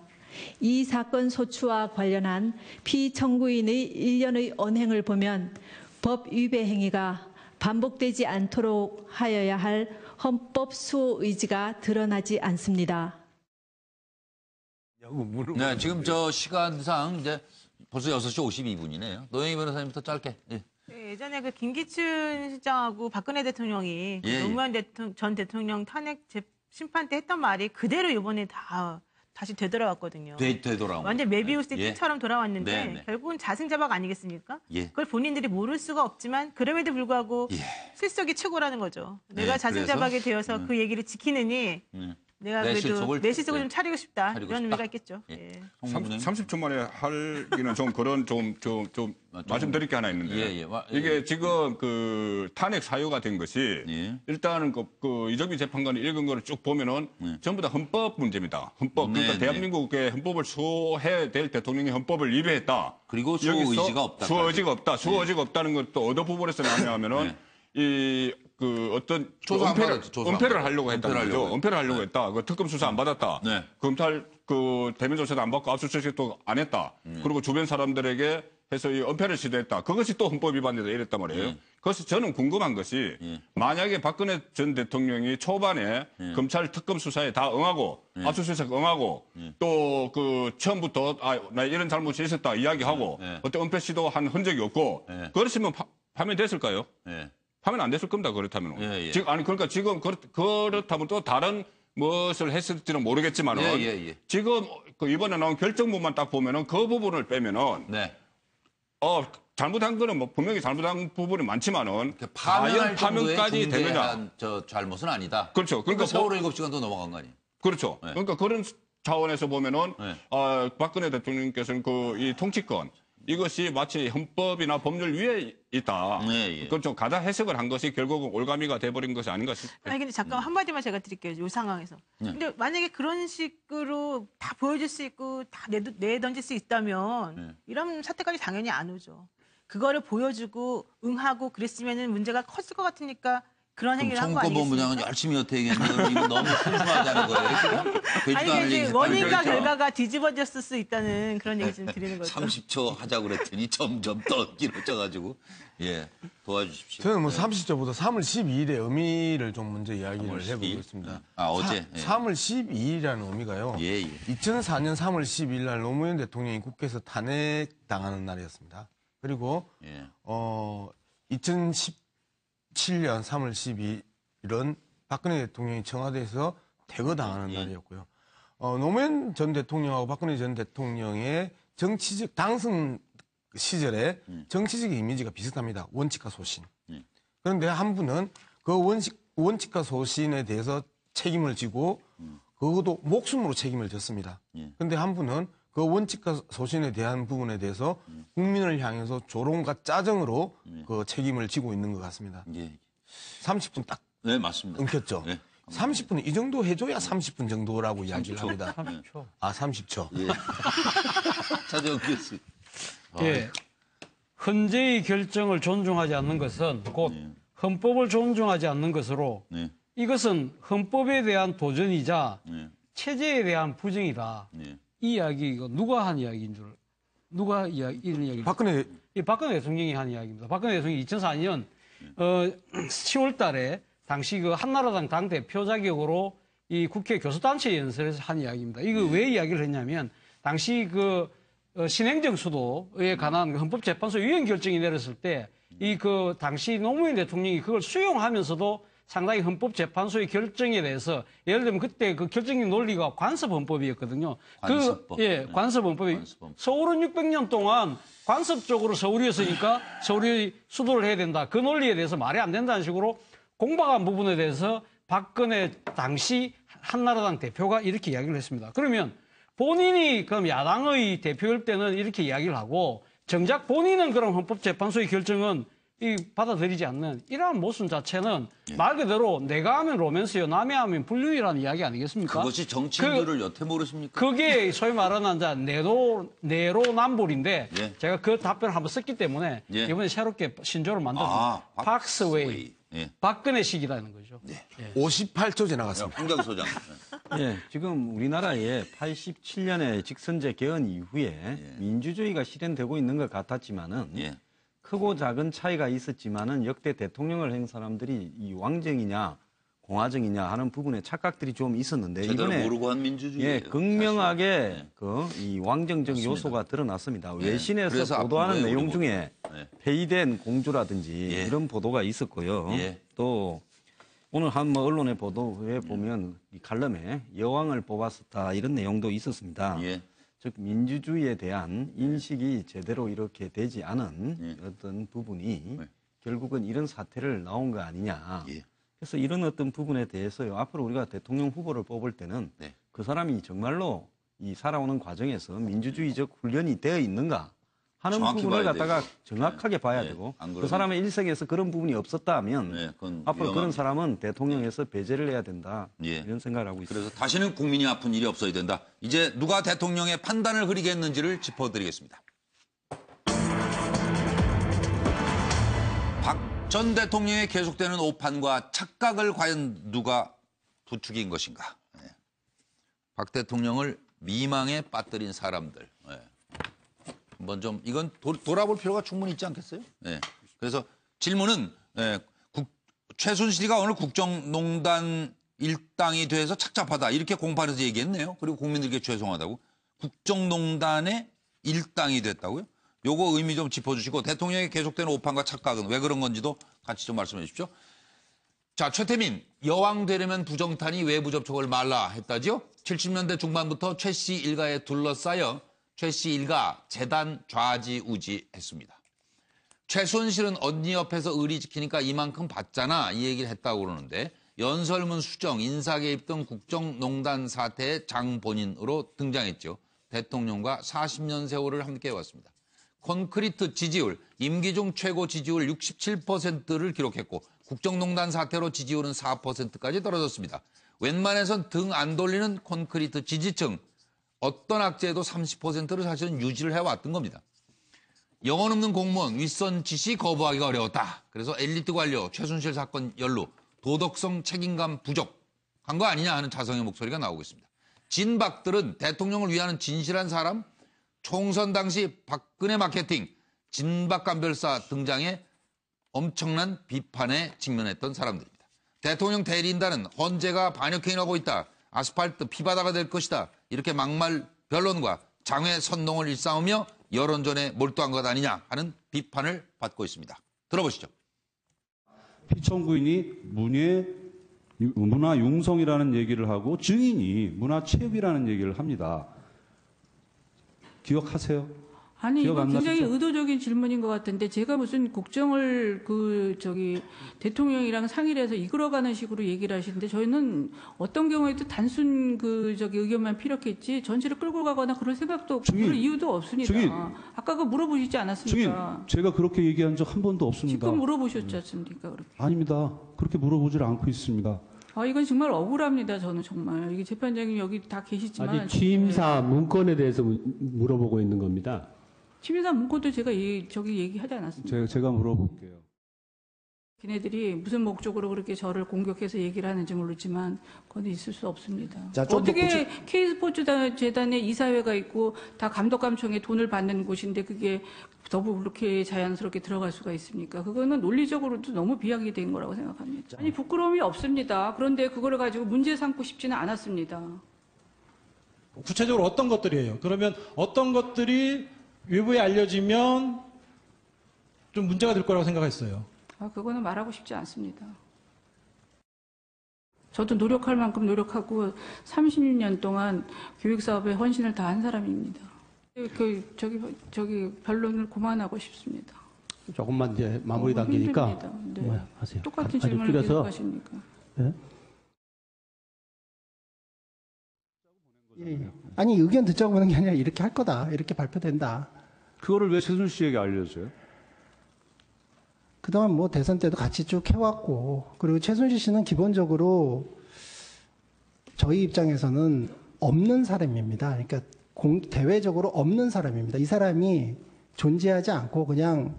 이 사건 소추와 관련한 피청구인의 일련의 언행을 보면 법 위배 행위가 반복되지 않도록 하여야 할 헌법 수호 의지가 드러나지 않습니다. 네, 지금 저 시간상 이제 벌써 6시 52분이네요. 노영희 변호사님부터 짧게. 예. 네, 예전에 그 김기춘 실장하고 박근혜 대통령이 노무현 전 대통령 탄핵 심판 때 했던 말이 그대로 이번에 다시 되돌아왔거든요. 되돌아온 완전 메비우스 예. 틱처럼 돌아왔는데 네. 결국은 자승자박 아니겠습니까? 예. 그걸 본인들이 모를 수가 없지만 그럼에도 불구하고 실속이 최고라는 거죠. 내가 자승자박이 되어서 그 얘기를 지키느니 내가 그래도 내 실속을 좀 차리고 싶다. 이런 의미가 있겠죠. 예. 30초 만에 하기는 좀 그런 좀 말씀드릴 게 하나 있는데 이게 지금 그 탄핵 사유가 된 것이 일단은 그 이정미 재판관이 읽은 거를 쭉 보면은 전부 다 헌법 문제입니다. 헌법 그러니까 대한민국의 헌법을 수호해야 될 대통령이 헌법을 위배했다. 그리고 수호 의지가 없다. 수호 의지가 없다. 수호 의지가 없다는 것도 어느 부분에서 나냐면은 그 어떤 은폐를 하려고 했다는 거죠. 은폐를 하려고 했다. 그 특검 수사 안 받았다. 검찰 그 대면 조사도 안 받고 압수수색도 안 했다. 그리고 주변 사람들에게 해서 이 은폐를 시도했다. 그것이 또 헌법 위반에서 이랬단 말이에요. 그래서 저는 궁금한 것이 만약에 박근혜 전 대통령이 초반에 검찰 특검 수사에 다 응하고 압수수색 응하고 또 그 처음부터 나 이런 잘못이 있었다 이야기하고 어떤 은폐 시도한 흔적이 없고 그랬으면 파면됐을까요? 하면 안 됐을 겁니다. 그렇다면. 지금 그러니까 지금 그렇다면 또 다른 무엇을 했을지는 모르겠지만은 지금 그 이번에 나온 결정문만 딱 보면은 그 부분을 빼면은 잘못한 거는 뭐 분명히 잘못한 부분이 많지만은 과연 파면까지 되느냐? 저 잘못은 아니다. 그렇죠. 그러니까 세월호 7시간도 넘어간 거 아니에요? 그렇죠. 그러니까 그런 차원에서 보면은 박근혜 대통령께서는 그 이 통치권 이것이 마치 헌법이나 법률 위에 있다. 그건 좀 가다 해석을 한 것이 결국은 올가미가 돼버린 것이 아닌가 싶어요. 아니 근데 잠깐 한마디만 제가 드릴게요. 이 상황에서. 근데 만약에 그런 식으로 다 보여줄 수 있고 다 내던질 수 있다면 이런 사태까지 당연히 안 오죠. 그거를 보여주고 응하고 그랬으면은 문제가 컸을 것 같으니까 그런 행위를 한 거 아니겠습니까? 청구본부장은 열심히 어떻게겠는데 이거 너무 순수하다는 거예요. 아니 이제 원인과 결과가 뒤집어졌을 수 있다는 그런 얘기 좀 드리는 거죠. 30초 하자고 그랬더니 점점 더 길어져가지고 예 도와주십시오. 저는 뭐 30초보다 3월 12일의 의미를 좀 먼저 이야기를 해보겠습니다. 어제 3월 12일이라는 의미가요. 2004년 3월 12일 날 노무현 대통령이 국회에서 탄핵당하는 날이었습니다. 그리고 2017년 3월 12일은 박근혜 대통령이 청와대에서 퇴거당하는 날이었고요. 노무현 전 대통령하고 박근혜 전 대통령의 정치적 당선 시절에 정치적 이미지가 비슷합니다. 원칙과 소신. 그런데 한 분은 그 원칙과 소신에 대해서 책임을 지고 그것도 목숨으로 책임을 졌습니다. 그런데 한 분은 그 원칙과 소신에 대한 부분에 대해서 국민을 향해서 조롱과 짜증으로 그 책임을 지고 있는 것 같습니다. 30분 딱 네, 맞습니다. 끊겼죠. 네. 30분 이 정도 해줘야 30분 정도라고 이야기를 합니다. 30초. 아, 30초. 예. 차재욱 교수. 예. 헌재의 결정을 존중하지 않는 것은 곧 헌법을 존중하지 않는 것으로 이것은 헌법에 대한 도전이자 체제에 대한 부정이다. 이 이야기 이거 누가 한 이야기인 줄 누가 이런 이야기? 박근혜 대통령이 한 이야기입니다. 박근혜 대통령이 2004년 10월달에 당시 그 한나라당 당 대표 자격으로 이 국회 교수단체 연설에서 한 이야기입니다. 이거 왜 이야기를 했냐면 당시 그 신행정 수도에 관한 헌법재판소 유엔 결정이 내렸을 때 이 그 당시 노무현 대통령이 그걸 수용하면서도 상당히 헌법재판소의 결정에 대해서 예를 들면 그때 그 결정의 논리가 관습헌법이었거든요. 관습법. 관습헌법이 서울은 600년 동안 관습적으로 서울이었으니까 서울이 수도를 해야 된다. 그 논리에 대해서 말이 안 된다는 식으로 공박한 부분에 대해서 박근혜 당시 한나라당 대표가 이렇게 이야기를 했습니다. 그러면 본인이 그럼 야당의 대표일 때는 이렇게 이야기를 하고 정작 본인은 그럼 헌법재판소의 결정은 받아들이지 않는 이러한 모순 자체는 말 그대로 내가 하면 로맨스요, 남이 하면 불륜이라는 이야기 아니겠습니까? 그것이 정치인들을 여태 모르십니까? 그게 소위 말하는 내로남불인데 제가 그 답변을 한번 썼기 때문에 이번에 새롭게 신조를 만들었습니다. 박스웨이. 박근혜식이라는 거죠. 58초 지나갔습니다. 홍경 소장. 예, 지금 우리나라에 87년에 직선제 개헌 이후에 민주주의가 실현되고 있는 것 같았지만은 크고 작은 차이가 있었지만은 역대 대통령을 한 사람들이 이 왕정이냐 공화정이냐 하는 부분에 착각들이 좀 있었는데 이번에 모르고 한 민주주의예요. 극명하게 그 이 왕정적 맞습니다. 요소가 드러났습니다. 외신에서 보도하는 내용 중에 폐위된 공주라든지 이런 보도가 있었고요. 또 오늘 한 뭐 언론의 보도에 보면 이 칼럼에 여왕을 뽑았었다 이런 내용도 있었습니다. 즉 민주주의에 대한 인식이 제대로 이렇게 되지 않은 어떤 부분이 결국은 이런 사태를 나온 거 아니냐. 그래서 이런 어떤 부분에 대해서요. 앞으로 우리가 대통령 후보를 뽑을 때는 그 사람이 정말로 이 살아오는 과정에서 민주주의적 훈련이 되어 있는가 하는 부분을 갖다가 정확하게 봐야 되고 그 사람의 일생에서 그런 부분이 없었다 하면 앞으로 그런 사람은 대통령에서 배제를 해야 된다. 이런 생각을 하고 있습니다. 그래서 다시는 국민이 아픈 일이 없어야 된다. 이제 누가 대통령의 판단을 흐리겠는지를 짚어드리겠습니다. 박 전 대통령의 계속되는 오판과 착각을 과연 누가 부추긴 것인가. 박 대통령을 미망에 빠뜨린 사람들. 한번 좀 이건 돌아볼 필요가 충분히 있지 않겠어요? 그래서 질문은 최순실이가 오늘 국정농단 일당이 돼서 착잡하다 이렇게 공판에서 얘기했네요. 그리고 국민들께 죄송하다고. 국정농단의 일당이 됐다고요? 요거 의미 좀 짚어주시고 대통령의 계속되는 오판과 착각은 왜 그런 건지도 같이 좀 말씀해 주십시오. 자, 최태민, 여왕 되려면 부정탄이 외부 접촉을 말라 했다지요? 70년대 중반부터 최 씨 일가에 둘러싸여 최 씨 일가 재단 좌지우지했습니다. 최순실은 언니 옆에서 의리 지키니까 이만큼 받잖아 이 얘기를 했다고 그러는데 연설문 수정, 인사개입 등 국정농단 사태의 장본인으로 등장했죠. 대통령과 40년 세월을 함께 해왔습니다. 콘크리트 지지율, 임기 중 최고 지지율 67%를 기록했고 국정농단 사태로 지지율은 4%까지 떨어졌습니다. 웬만해선 등 안 돌리는 콘크리트 지지층, 어떤 악재에도 30%를 사실은 유지를 해왔던 겁니다. 영혼 없는 공무원 윗선 지시 거부하기가 어려웠다. 그래서 엘리트 관료 최순실 사건 연루 도덕성 책임감 부족한 거 아니냐 하는 자성의 목소리가 나오고 있습니다. 진박들은 대통령을 위하는 진실한 사람, 총선 당시 박근혜 마케팅, 진박감별사 등장에 엄청난 비판에 직면했던 사람들입니다. 대통령 대리인단은 헌재가 반역행위를 하고 있다. 아스팔트 피바다가 될 것이다. 이렇게 막말 변론과 장외 선동을 일삼으며 여론전에 몰두한 것 아니냐 하는 비판을 받고 있습니다. 들어보시죠. 피청구인이 문화융성이라는 얘기를 하고 증인이 문화체육이라는 얘기를 합니다. 기억하세요? 아니, 기억 이거 안 굉장히 나시죠? 의도적인 질문인 것 같은데 제가 무슨 국정을 대통령이랑 상의를 해서 이끌어가는 식으로 얘기를 하시는데 저희는 어떤 경우에도 단순 의견만 필요했지 전체를 끌고 가거나 그럴 생각도 없고 그럴 이유도 없습니다. 증인. 아까 그 물어보시지 않았습니까? 증인, 제가 그렇게 얘기한 적 한 번도 없습니다. 지금 물어보셨지 않습니까? 그렇게. 아닙니다. 그렇게 물어보질 않고 있습니다. 이건 정말 억울합니다. 저는 정말. 이게 재판장님 여기 다 계시지만. 아직 취임사 문건에 대해서 물어보고 있는 겁니다. 취임사 문건도 제가 얘기하지 않았습니다. 제가 물어볼게요. 걔네들이 무슨 목적으로 그렇게 저를 공격해서 얘기를 하는지 모르지만 그건 있을 수 없습니다. 자, 좀더 어떻게 K스포츠 재단에 이사회가 있고 다 감독감청에 돈을 받는 곳인데 그게 너무 그렇게 자연스럽게 들어갈 수가 있습니까? 그거는 논리적으로도 너무 비약이 된 거라고 생각합니다. 아니 부끄러움이 없습니다. 그런데 그걸 가지고 문제 삼고 싶지는 않았습니다. 구체적으로 어떤 것들이에요? 그러면 어떤 것들이 외부에 알려지면 좀 문제가 될 거라고 생각했어요. 그거는 말하고 싶지 않습니다. 저도 노력할 만큼 노력하고 30년 동안 교육사업에 헌신을 다한 사람입니다. 저기 변론을 그만하고 싶습니다. 조금만 이제 마무리 단계니까 네. 하세요. 똑같은 질문을 계속 하십니까? 네? 예. 아니 의견 듣자고 보는 게 아니라 이렇게 할 거다. 이렇게 발표된다. 그거를 왜 최순실 씨에게 알려줘요? 그동안 뭐 대선 때도 같이 쭉 해왔고 그리고 최순실 씨는 기본적으로 저희 입장에서는 없는 사람입니다. 그러니까 대외적으로 없는 사람입니다. 이 사람이 존재하지 않고 그냥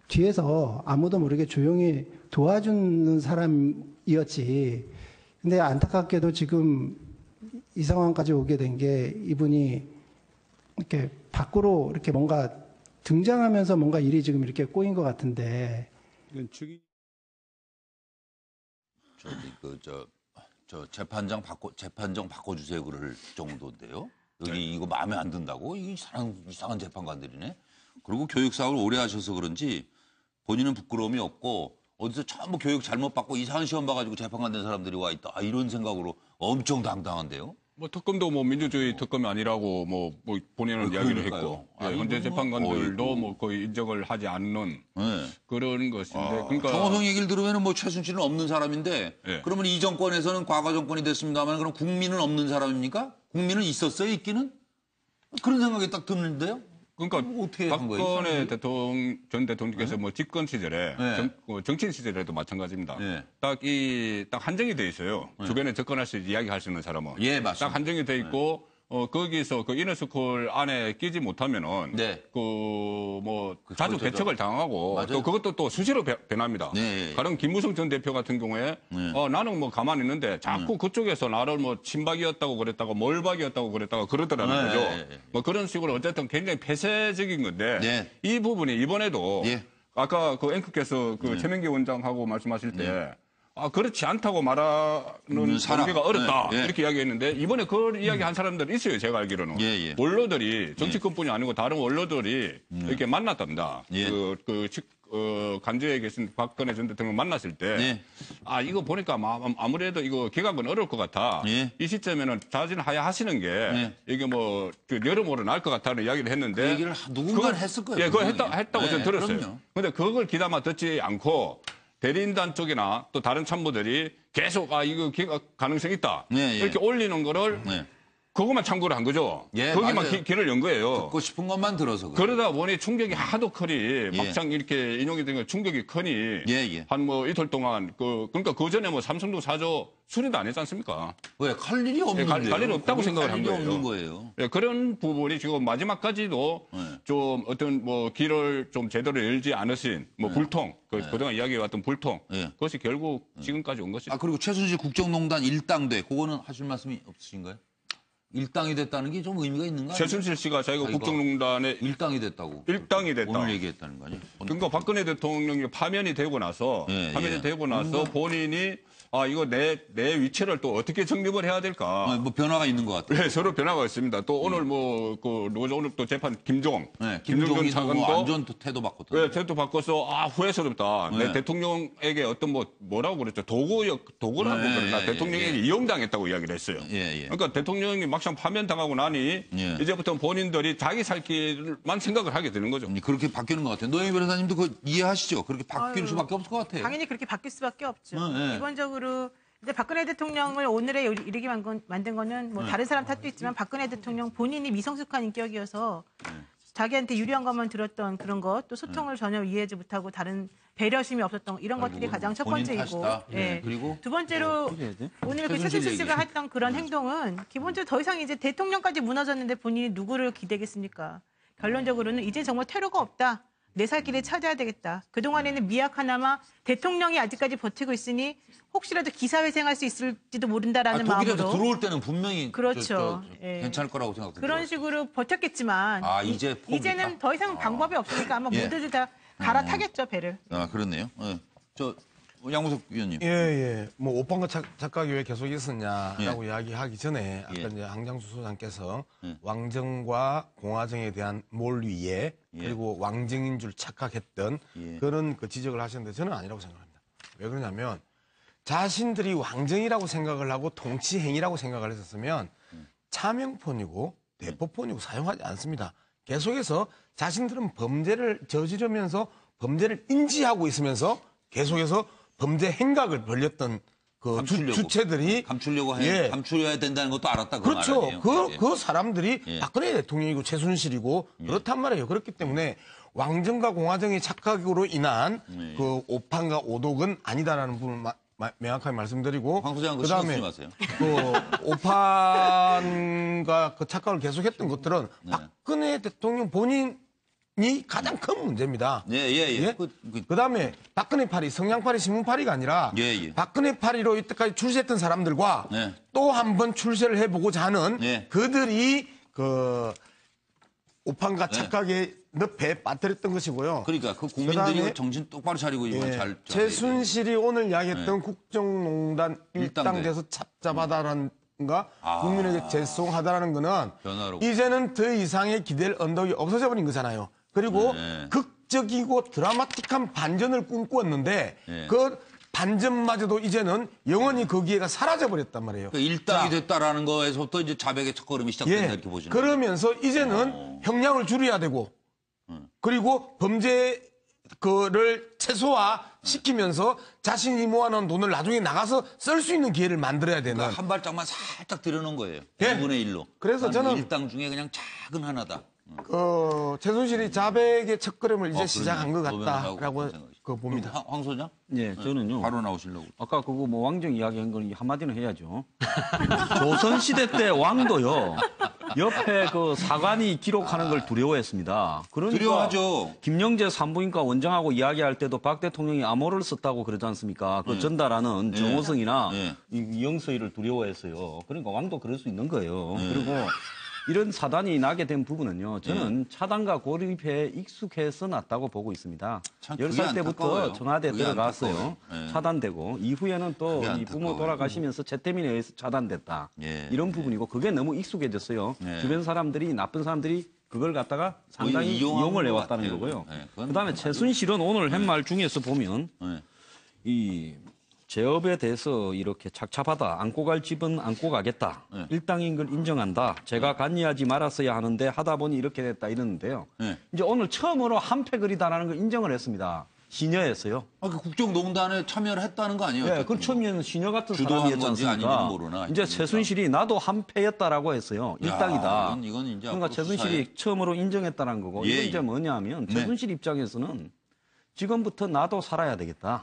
뒤에서 아무도 모르게 조용히 도와주는 사람이었지. 근데 안타깝게도 지금 이 상황까지 오게 된 게 이분이 이렇게 밖으로 이렇게 뭔가 등장하면서 뭔가 일이 지금 이렇게 꼬인 것 같은데. 저기 저 재판장 바꿔주세요 그럴 정도인데요. 여기 이거 마음에 안 든다고 이상한 재판관들이네. 그리고 교육 사업을 오래 하셔서 그런지 본인은 부끄러움이 없고 어디서 전부 교육 잘못 받고 이상한 시험 봐가지고 재판관 된 사람들이 와 있다 이런 생각으로 엄청 당당한데요. 특검도 민주주의 특검이 아니라고 본인은 이야기를 했고 현재 재판관들도 거의 인정을 하지 않는 그런 것인데 그러니까 정호성 얘기를 들으면 최순실은 없는 사람인데 그러면 이 정권에서는 과거 정권이 됐습니다만 그럼 국민은 없는 사람입니까? 국민은 있었어요 있기는? 그런 생각이 딱 드는데요. 그러니까 어떻게 한 거예요? 박근혜 전 대통령께서 집권 시절에 정치인 시절에도 마찬가지입니다. 딱 한정이 돼 있어요. 주변에 접근할 수 이야기할 수 있는 사람은 맞습니다. 딱 한정이 돼 있고 거기서 그 이너스쿨 안에 끼지 못하면은 자주 배척을 당하고 맞아요. 또 그것도 또 수시로 변합니다. 가령 김무성 전 대표 같은 경우에 나는 가만히 있는데 자꾸 그쪽에서 나를 친박이었다고 그랬다가 몰박이었다고 그랬다가 그러더라는 거죠. 그런 식으로 어쨌든 굉장히 폐쇄적인 건데 이 부분이 이번에도 아까 그 앵커께서 최명기 원장하고 말씀하실 때 그렇지 않다고 말하는 관계가 어렵다 이렇게 이야기했는데 이번에 그 이야기한 사람들이 있어요. 제가 알기로는 원로들이 정치권뿐이 아니고 다른 원로들이 이렇게 만났답니다. 간주에 계신 박근혜 전 대통령 만났을 때 이거 보니까 아무래도 이거 개각은 어려울 것 같아. 이 시점에는 자진하야하시는 게 이게 여러모로 나을 것 같다는 이야기를 했는데 그 얘기를 누군가 했을 거예요. 그거 했다고 저는 들었어요. 그런데 그걸 귀담아 듣지 않고 대리인단 쪽이나 또 다른 참모들이 계속 이거 개각 가능성이 있다 이렇게 올리는 거를 그것만 참고를 한 거죠. 예, 거기만 길을 연 거예요. 듣고 싶은 것만 들어서 그래요. 그러다 보니 충격이 하도 크니 막상 이렇게 인용이 된 건 충격이 크니 한 뭐 이틀 동안 그러니까 그 전에 뭐 삼성도 4조 수리도 안 했지 않습니까? 왜? 갈 일이 없는데. 갈 일이 없다고 생각을 한 거예요. 없는 거예요. 예, 그런 부분이 지금 마지막까지도 좀 어떤 뭐 길을 좀 제대로 열지 않으신 뭐 불통, 그동안 이야기해왔던 불통, 그것이 결국 지금까지 온 것이죠. 그리고 최순실 국정농단 일당돼, 그거는 하실 말씀이 없으신가요? 일당이 됐다는 게 좀 의미가 있는가? 최순실 씨가 자기가 국정농단에 일당이 됐다고. 일당이 됐다. 오늘 얘기했다는 거 아니에요? 그러니까 박근혜 대통령이 파면이 되고 나서 본인이 이거 내 위치를 또 어떻게 정립을 해야 될까? 뭐 변화가 있는 것 같아요. 네, 서로 변화가 있습니다. 또 오늘 오늘 또 재판 김종인 김종인 완전 태도 바꿨다. 네, 태도 바꿔서 후회스럽다. 내 대통령에게 어떤 뭐라고 그랬죠? 도구라고 그랬나? 대통령에게 이용당했다고 이야기를 했어요. 그러니까 대통령이 막상 파면 당하고 나니 이제부터 본인들이 자기 살 길만 생각을 하게 되는 거죠. 그렇게 바뀌는 것 같아요. 노영희 변호사님도 그거 이해하시죠? 그렇게 바뀔 수밖에 없을 것 같아요. 당연히 그렇게 바뀔 수밖에 없죠. 기본적으로 이제 박근혜 대통령을 오늘에 이르게 만든 거는 뭐 다른 사람 탓도 있지만 박근혜 대통령 본인이 미성숙한 인격이어서 자기한테 유리한 것만 들었던 그런 것, 또 소통을 전혀 이해하지 못하고 다른 배려심이 없었던 이런 것들이 가장 첫 번째이고, 그리고 두 번째로 오늘 그 최순실 씨가 했던 그런 행동은 기본적으로 더 이상 이제 대통령까지 무너졌는데 본인이 누구를 기대겠습니까? 결론적으로는 이제 정말 퇴로가 없다. 내 살 길을 찾아야 되겠다. 그동안에는 미약하나마 대통령이 아직까지 버티고 있으니 혹시라도 기사회생할 수 있을지도 모른다라는 마음으로. 들어올 때는 분명히 그렇죠. 괜찮을 거라고 생각합니다. 그런 식으로 버텼겠지만 이제는 더 이상 방법이 없으니까 아마 모두들 다 갈아타겠죠, 배를. 그렇네요. 양무석 위원님. 뭐 오판과 착각이 왜 계속 있었냐라고 이야기하기 전에 아까 이제 항장수 소장께서 왕정과 공화정에 대한 몰위에 그리고 왕정인 줄 착각했던 그런 지적을 하셨는데 저는 아니라고 생각합니다. 왜 그러냐면 자신들이 왕정이라고 생각을 하고 통치행위라고 생각을 했었으면 차명폰이고 대포폰이고 사용하지 않습니다. 계속해서 자신들은 범죄를 저지르면서 범죄를 인지하고 있으면서 계속해서 범죄 행각을 벌였던 주체들이 감추려야 된다는 것도 알았다. 그렇죠. 그 사람들이 박근혜 대통령이고 최순실이고 그렇단 말이에요. 그렇기 때문에 왕정과 공화정의 착각으로 인한 그 오판과 오독은 아니다라는 부분을 명확하게 말씀드리고 그다음에 오판과 착각을 계속했던 것들은 박근혜 대통령 본인이 가장 큰 문제입니다. 그다음에 박근혜 파리, 성냥팔이, 신문팔이가 아니라 박근혜 파리로 이때까지 출세했던 사람들과 또 한 번 출세를 해보고자 하는 그들이 오판과 착각의 늪에 빠뜨렸던 것이고요. 그러니까 국민들이 정신 똑바로 차리고 이건 잘. 최순실이 오늘 이야기했던 국정농단 일당돼서 찹잡하다라는가 국민에게 죄송하다라는 거는 이제는 더 이상의 기댈 언덕이 없어져 버린 거잖아요. 그리고 극적이고 드라마틱한 반전을 꿈꾸었는데 그 반전마저도 이제는 영원히 그 기회가 사라져버렸단 말이에요. 그러니까 일당이 됐다라는 거에서부터 이제 자백의 첫걸음이 시작된다 이렇게 보시는 거예요. 그러면서 이제는 형량을 줄여야 되고 그리고 범죄를 최소화시키면서 자신이 모아놓은 돈을 나중에 나가서 쓸 수 있는 기회를 만들어야 되는. 그러니까 한 발짝만 살짝 들여놓은 거예요. 1분의 1로. 그래서 저는 일당 중에 그냥 작은 하나다. 최순실이 자백의 첫걸음을 이제 시작한 것 같다라고 봅니다. 황 소장? 네, 저는요. 바로 나오시려고. 아까 그거 왕정 이야기한 건 한마디는 해야죠. 조선시대 때 왕도요. 옆에 사관이 기록하는 걸 두려워했습니다. 그러니까 두려워하죠. 김영재 산부인과 원장하고 이야기할 때도 박 대통령이 암호를 썼다고 그러지 않습니까? 전달하는 정호성이나 이영서이를 두려워했어요. 그러니까 왕도 그럴 수 있는 거예요. 그리고 이런 사단이 나게 된 부분은요. 저는 차단과 고립에 익숙해서 났다고 보고 있습니다. 10살 때부터 청와대 들어갔어요. 차단되고 이후에는 또 부모 돌아가시면서 재태민에 의해서 차단됐다. 이런 부분이고 그게 너무 익숙해졌어요. 주변 사람들이 나쁜 사람들이 그걸 갖다가 상당히 이용을 해왔다는 거고요. 그다음에 최순실은 오늘 한 말 중에서 보면 이 제업에 대해서 이렇게 착잡하다. 안고 갈 집은 안고 가겠다. 일당인 걸 인정한다. 제가 관여하지 말았어야 하는데 하다 보니 이렇게 됐다 이러는데요. 이제 오늘 처음으로 한패거리다라는 걸 인정을 했습니다. 시녀였어요. 그 국정농단에 참여를 했다는 거 아니에요? 네, 그건 처음에는 시녀 같은 주도한 사람이었지 건지 않습니까? 아닌지는 모르나. 이제 최순실이 나도 한패였다라고 했어요. 일당이다. 이건 이제 그러니까 최순실이 처음으로 인정했다는 거고 이건 이제 뭐냐면 최순실 입장에서는 지금부터 나도 살아야 되겠다.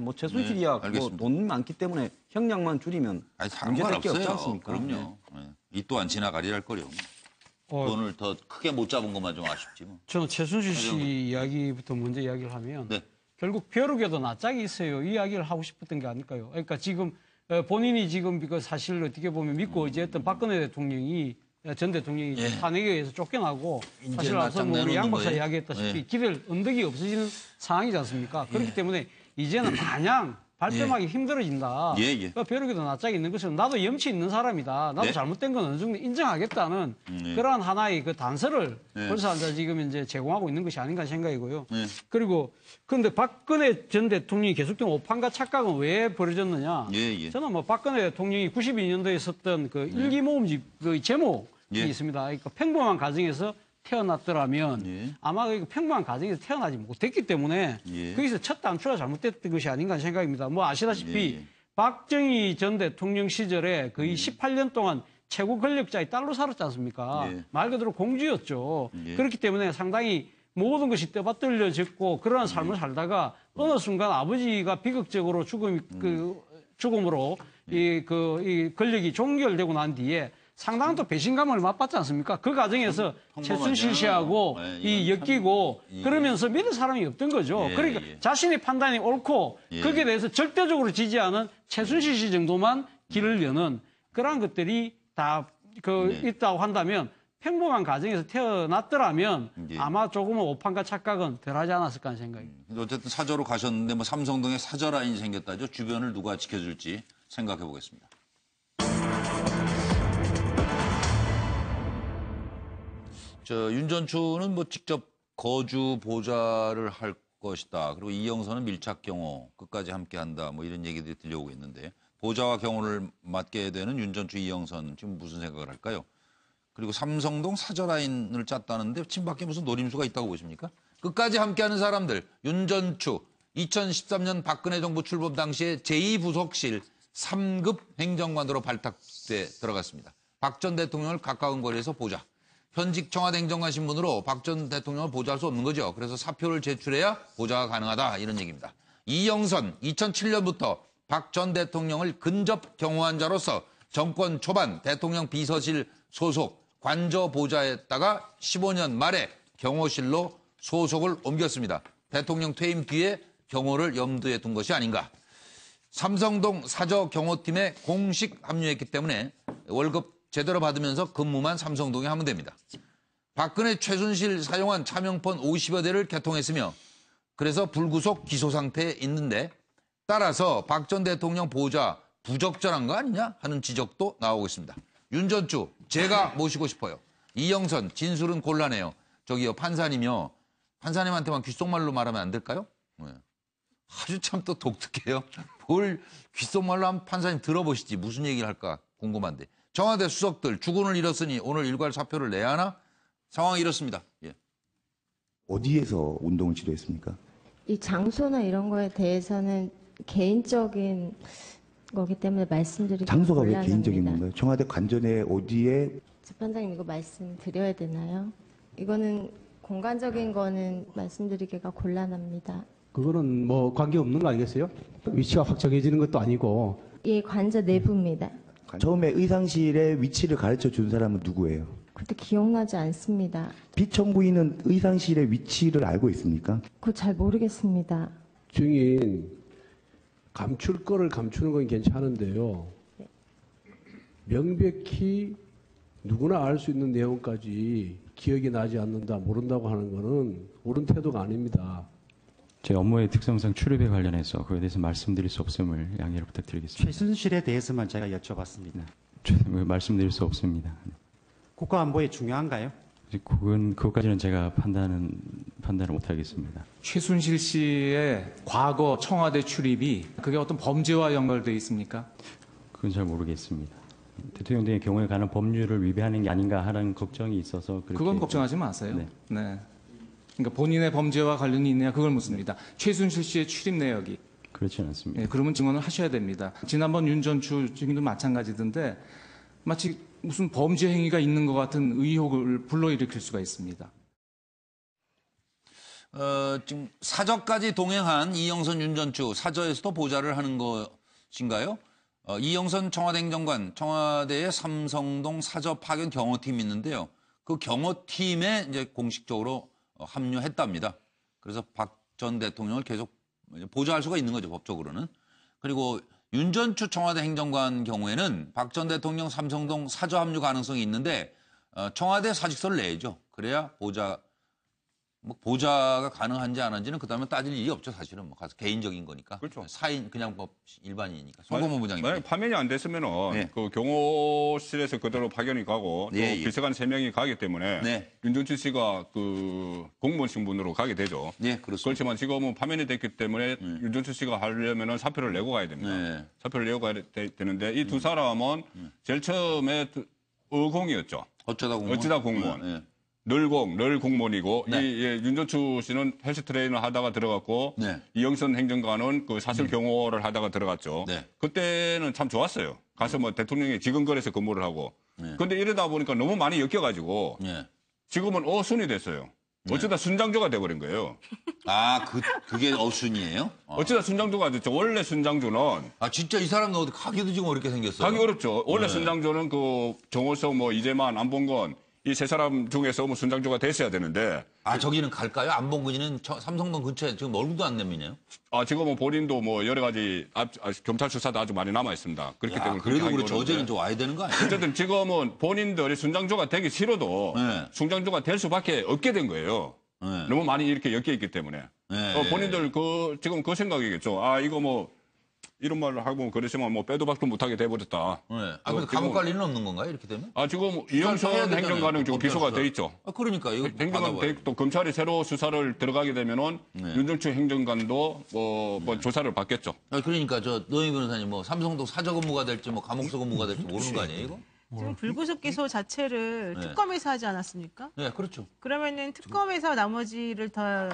뭐 최순실이야 뭐 돈 많기 때문에 형량만 줄이면 문제될 게 없지 않습니까? 그럼요. 이 또한 지나가리랄 거려. 돈을 더 크게 못 잡은 것만 좀 아쉽지 뭐. 저는 최순실 씨 이야기부터 먼저 이야기를 하면 결국 벼룩에도 낯짝이 있어요. 이 이야기를 하고 싶었던 게 아닐까요? 그러니까 지금 본인이 지금 그 사실을 어떻게 보면 믿고 이제 했던 박근혜 대통령이 전 대통령이 탄핵에 의해서 쫓겨나고 사실 앞서 우리 양 박사 이야기했다시피 길 언덕이 없어지는 상황이지 않습니까? 그렇기 때문에 이제는 마냥 발뺌하기 힘들어진다. 그러니까 벼룩에도 낯짝이 있는 것은 나도 염치 있는 사람이다. 나도 잘못된 건 어느 정도 인정하겠다는 그러한 하나의 그 단서를 벌써 지금 이제 제공하고 있는 것이 아닌가 생각이고요. 그리고 그런데 박근혜 전 대통령이 계속된 오판과 착각은 왜 벌어졌느냐? 저는 뭐 박근혜 대통령이 92년도에 썼던 그 일기 모음집 그 제목이 있습니다. 그러니까 평범한 가정에서 태어났더라면 아마 그 평범한 가정에서 태어나지 못했기 때문에 거기서 첫 단추가 잘못됐던 것이 아닌가 생각입니다. 뭐 아시다시피 박정희 전 대통령 시절에 거의 18년 동안 최고 권력자의 딸로 살았지 않습니까? 말 그대로 공주였죠. 그렇기 때문에 상당히 모든 것이 떠받들려졌고 그러한 삶을 살다가 어느 순간 아버지가 비극적으로 죽음으로 이 권력이 종결되고 난 뒤에 상당한 또 배신감을 맛봤지 않습니까? 그 과정에서 최순실 씨하고 엮이고 그러면서 믿을 사람이 없던 거죠. 그러니까 자신의 판단이 옳고 거기에 대해서 절대적으로 지지하는 최순실 씨 정도만 길을 여는 그러한 것들이 다 있다고 한다면 평범한 가정에서 태어났더라면 아마 조금은 오판과 착각은 덜하지 않았을까 하는 생각입니다. 어쨌든 사저로 가셨는데 뭐 삼성동에 사저 라인이 생겼다죠. 주변을 누가 지켜줄지 생각해 보겠습니다. 윤 전추는 뭐 직접 거주 보좌를 할 것이다. 그리고 이영선은 밀착 경호 끝까지 함께한다. 뭐 이런 얘기들이 들려오고 있는데 보좌와 경호를 맡게 되는 윤 전추, 이영선 지금 무슨 생각을 할까요? 그리고 삼성동 사저 라인을 짰다는데 친박에 무슨 노림수가 있다고 보십니까? 끝까지 함께하는 사람들 윤 전추 2013년 박근혜 정부 출범 당시에 제2부속실 3급 행정관으로 발탁돼 들어갔습니다. 박 전 대통령을 가까운 거리에서 보좌. 현직 청와대 행정관 신분으로 박 전 대통령을 보좌할 수 없는 거죠. 그래서 사표를 제출해야 보좌가 가능하다 이런 얘기입니다. 이영선 2007년부터 박 전 대통령을 근접 경호한 자로서 정권 초반 대통령 비서실 소속 관저 보좌했다가 15년 말에 경호실로 소속을 옮겼습니다. 대통령 퇴임 뒤에 경호를 염두에 둔 것이 아닌가. 삼성동 사저 경호팀에 공식 합류했기 때문에 월급 제대로 받으면서 근무만 삼성동에 하면 됩니다. 박근혜 최순실 사용한 차명폰 50여 대를 개통했으며 그래서 불구속 기소 상태에 있는데 따라서 박 전 대통령 보좌 부적절한 거 아니냐 하는 지적도 나오고 있습니다. 윤 전추 제가 모시고 싶어요. 이영선 진술은 곤란해요. 저기요 판사님이요. 판사님한테만 귓속말로 말하면 안 될까요? 아주 참 또 독특해요. 뭘 귓속말로 한 판사님 들어보시지 무슨 얘기를 할까 궁금한데. 청와대 수석들 주군을 잃었으니 오늘 일괄 사표를 내야 하나? 상황이 이렇습니다. 어디에서 운동을 지도했습니까? 이 장소나 이런 거에 대해서는 개인적인 거기 때문에 말씀드리기 장소가 왜 곤란합니다. 개인적인 건가요? 청와대 관전에 어디에? 재판장님 이거 말씀드려야 되나요? 이거는 공간적인 거는 말씀드리기가 곤란합니다. 그거는 뭐 관계없는 거 아니겠어요? 위치가 확 정해지는 것도 아니고. 이 관저 내부입니다. 처음에 의상실의 위치를 가르쳐 준 사람은 누구예요? 그때 기억나지 않습니다. 피청구인은 의상실의 위치를 알고 있습니까? 그거 잘 모르겠습니다. 증인 감출 거를 감추는 건 괜찮은데요. 명백히 누구나 알 수 있는 내용까지 기억이 나지 않는다, 모른다고 하는 거는 옳은 태도가 아닙니다. 제 업무의 특성상 출입에 관련해서 그에 대해서 말씀드릴 수 없음을 양해를 부탁드리겠습니다. 최순실에 대해서만 제가 여쭤봤습니다. 말씀드릴 수 없습니다. 국가안보에 중요한가요? 그것까지는 제가 판단을 못하겠습니다. 최순실 씨의 과거 청와대 출입이 그게 어떤 범죄와 연결되어 있습니까? 그건 잘 모르겠습니다. 대통령 등의 경우에 관한 법률을 위배하는 게 아닌가 하는 걱정이 있어서 그건 걱정하지 마세요. 네. 그러니까 본인의 범죄와 관련이 있느냐 그걸 묻습니다. 최순실 씨의 출입 내역이. 그렇지 않습니다. 예, 그러면 증언을 하셔야 됩니다. 지난번 윤 전 추 증인도 마찬가지던데 마치 무슨 범죄 행위가 있는 것 같은 의혹을 불러일으킬 수가 있습니다. 지금 사저까지 동행한 이영선 윤 전 추 사저에서도 보좌를 하는 것인가요? 이영선 청와대 행정관, 청와대의 삼성동 사저 파견 경호팀이 있는데요. 그 경호팀에 이제 공식적으로 합류했답니다. 그래서 박 전 대통령을 계속 보좌할 수가 있는 거죠, 법적으로는. 그리고 윤 전 추 청와대 행정관 경우에는 박 전 대통령 삼성동 사저 합류 가능성이 있는데 청와대 사직서를 내야죠. 그래야 보좌가 가능한지 안 한지는 그다음에 따질 일이 없죠, 사실은. 뭐 가서 개인적인 거니까. 그렇죠. 사인 그냥 뭐 일반인이니까. 송건모 부장님. 만약 파면이 안 됐으면은 네. 그 경호실에서 그대로 파견이 가고 또 예, 예. 비서관 3명이 가기 때문에 네. 윤전추 씨가 그 공무원 신분으로 가게 되죠. 네, 그렇습니다. 그렇지만 지금은 파면이 됐기 때문에 윤전추 씨가 하려면은 사표를 내고 가야 됩니다. 네. 사표를 내고 가야 되는데 이 두 사람은 제일 처음에 의공이었죠. 어쩌다 공무원. 네. 늘 공무원이고 네. 윤전추 씨는 헬스 트레이너 하다가 들어갔고 네. 이영선 행정관은 그 사설 경호를 하다가 들어갔죠. 네. 그때는 참 좋았어요. 가서 뭐 대통령이 지근거리에서 근무를 하고. 네. 근데 이러다 보니까 너무 많이 엮여가지고 네. 지금은 어순이 됐어요. 어쩌다 순장조가 돼버린 거예요. 아, 그게 어순이에요? 어쩌다 순장조가 됐죠. 원래 순장조는 아, 진짜 이 사람 어디 가기도 지금 어렵게 생겼어요. 가기 어렵죠. 원래 네. 순장조는 그 정호성 뭐 이재만 안봉건 이 세 사람 중에서 뭐 순장조가 됐어야 되는데. 아, 저기는 갈까요? 안봉근이는 삼성동 근처에 지금 얼굴도 안 내미네요. 아, 지금은 본인도 뭐 여러 가지 경찰 수사도 아주 많이 남아 있습니다. 그렇기 때문에 그래도 그렇죠. 어제는 좀 와야 되는 거 아니에요? 어쨌든 지금은 본인들이 순장조가 되기 싫어도 네. 순장조가 될 수밖에 없게 된 거예요. 네. 너무 많이 이렇게 엮여 있기 때문에. 네. 본인들 지금 그 생각이겠죠. 아, 이거 뭐 이런 말을 하고 그러시면 뭐 빼도 박도 못하게 돼버렸다. 네. 아, 근데 감옥 갈 일은 없는 건가요? 이렇게 되면? 아, 지금 이영선 행정관은 지금 기소가 돼 있죠. 아, 그러니까 이거 행정관 또 검찰이 새로 수사를 들어가게 되면은 윤전추 행정관도 뭐 조사를 받겠죠. 아, 그러니까 노영희 변호사님 뭐 삼성동 사저 근무가 될지 뭐 감옥서 근무가 될지 모르는 거 아니에요, 이거? 지금 불구속 기소 자체를 네. 특검에서 하지 않았습니까? 네, 그렇죠. 그러면은 특검에서 나머지를 더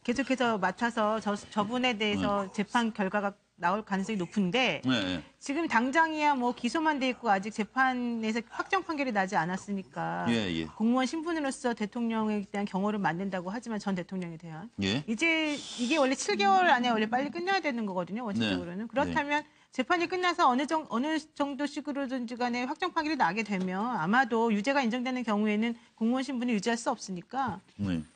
계속해서 맡아서 저분에 대해서 재판 결과가 나올 가능성이 높은데 네. 지금 당장이야 뭐 기소만 돼 있고 아직 재판에서 확정 판결이 나지 않았으니까 예. 공무원 신분으로서 대통령에 대한 경호를 맡는다고 하지만 전 대통령에 대한 예. 이제 이게 원래 7개월 안에 원래 빨리 끝나야 되는 거거든요, 원칙적으로는. 네. 그렇다면 재판이 끝나서 어느 정도식으로든지 간에 확정 판결이 나게 되면 아마도 유죄가 인정되는 경우에는 공무원 신분을 유지할 수 없으니까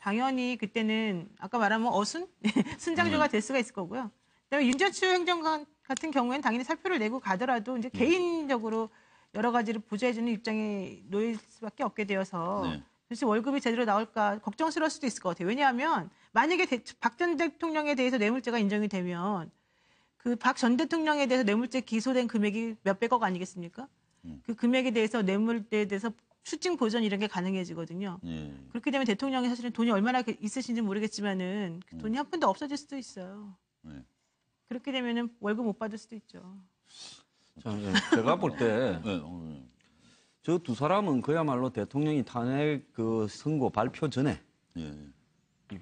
당연히 그때는 아까 말한 뭐 순장조가 될 수가 있을 거고요. 그다음에 윤전추 행정관 같은 경우에는 당연히 사표를 내고 가더라도 이제 개인적으로 여러 가지를 보좌해주는 입장에 놓일 수밖에 없게 되어서 도대체 월급이 제대로 나올까 걱정스러울 수도 있을 것 같아요. 왜냐하면 만약에 박 전 대통령에 대해서 뇌물죄가 인정이 되면 그 박 전 대통령에 대해서 뇌물죄 기소된 금액이 몇백억 아니겠습니까? 그 금액에 대해서 뇌물죄에 대해서 수증 보전 이런 게 가능해지거든요. 그렇게 되면 대통령이 사실은 돈이 얼마나 있으신지 모르겠지만은 그 돈이 한 푼도 없어질 수도 있어요. 그렇게 되면은 월급 못 받을 수도 있죠. 제가 볼 때 저 두 사람은 그야말로 대통령이 탄핵 그 선고 발표 전에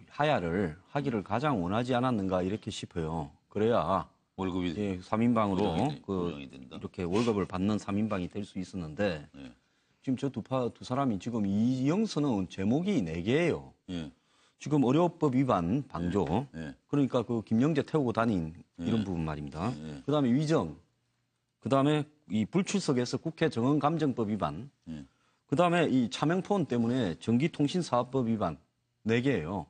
하야를 하기를 가장 원하지 않았는가 이렇게 싶어요. 그래야 월급이 3인방으로 이렇게 월급을 받는 3인방이 될 수 있었는데 지금 저 두 사람이 지금 이영선은 제목이 4개예요. 지금 의료법 위반 방조. 그러니까 그 김영재 태우고 다닌 이런 부분 말입니다. 그다음에 위정. 그다음에 이 불출석에서 국회 정언감정법 위반. 그다음에 이 차명폰 때문에 전기통신사업법 위반 4개예요.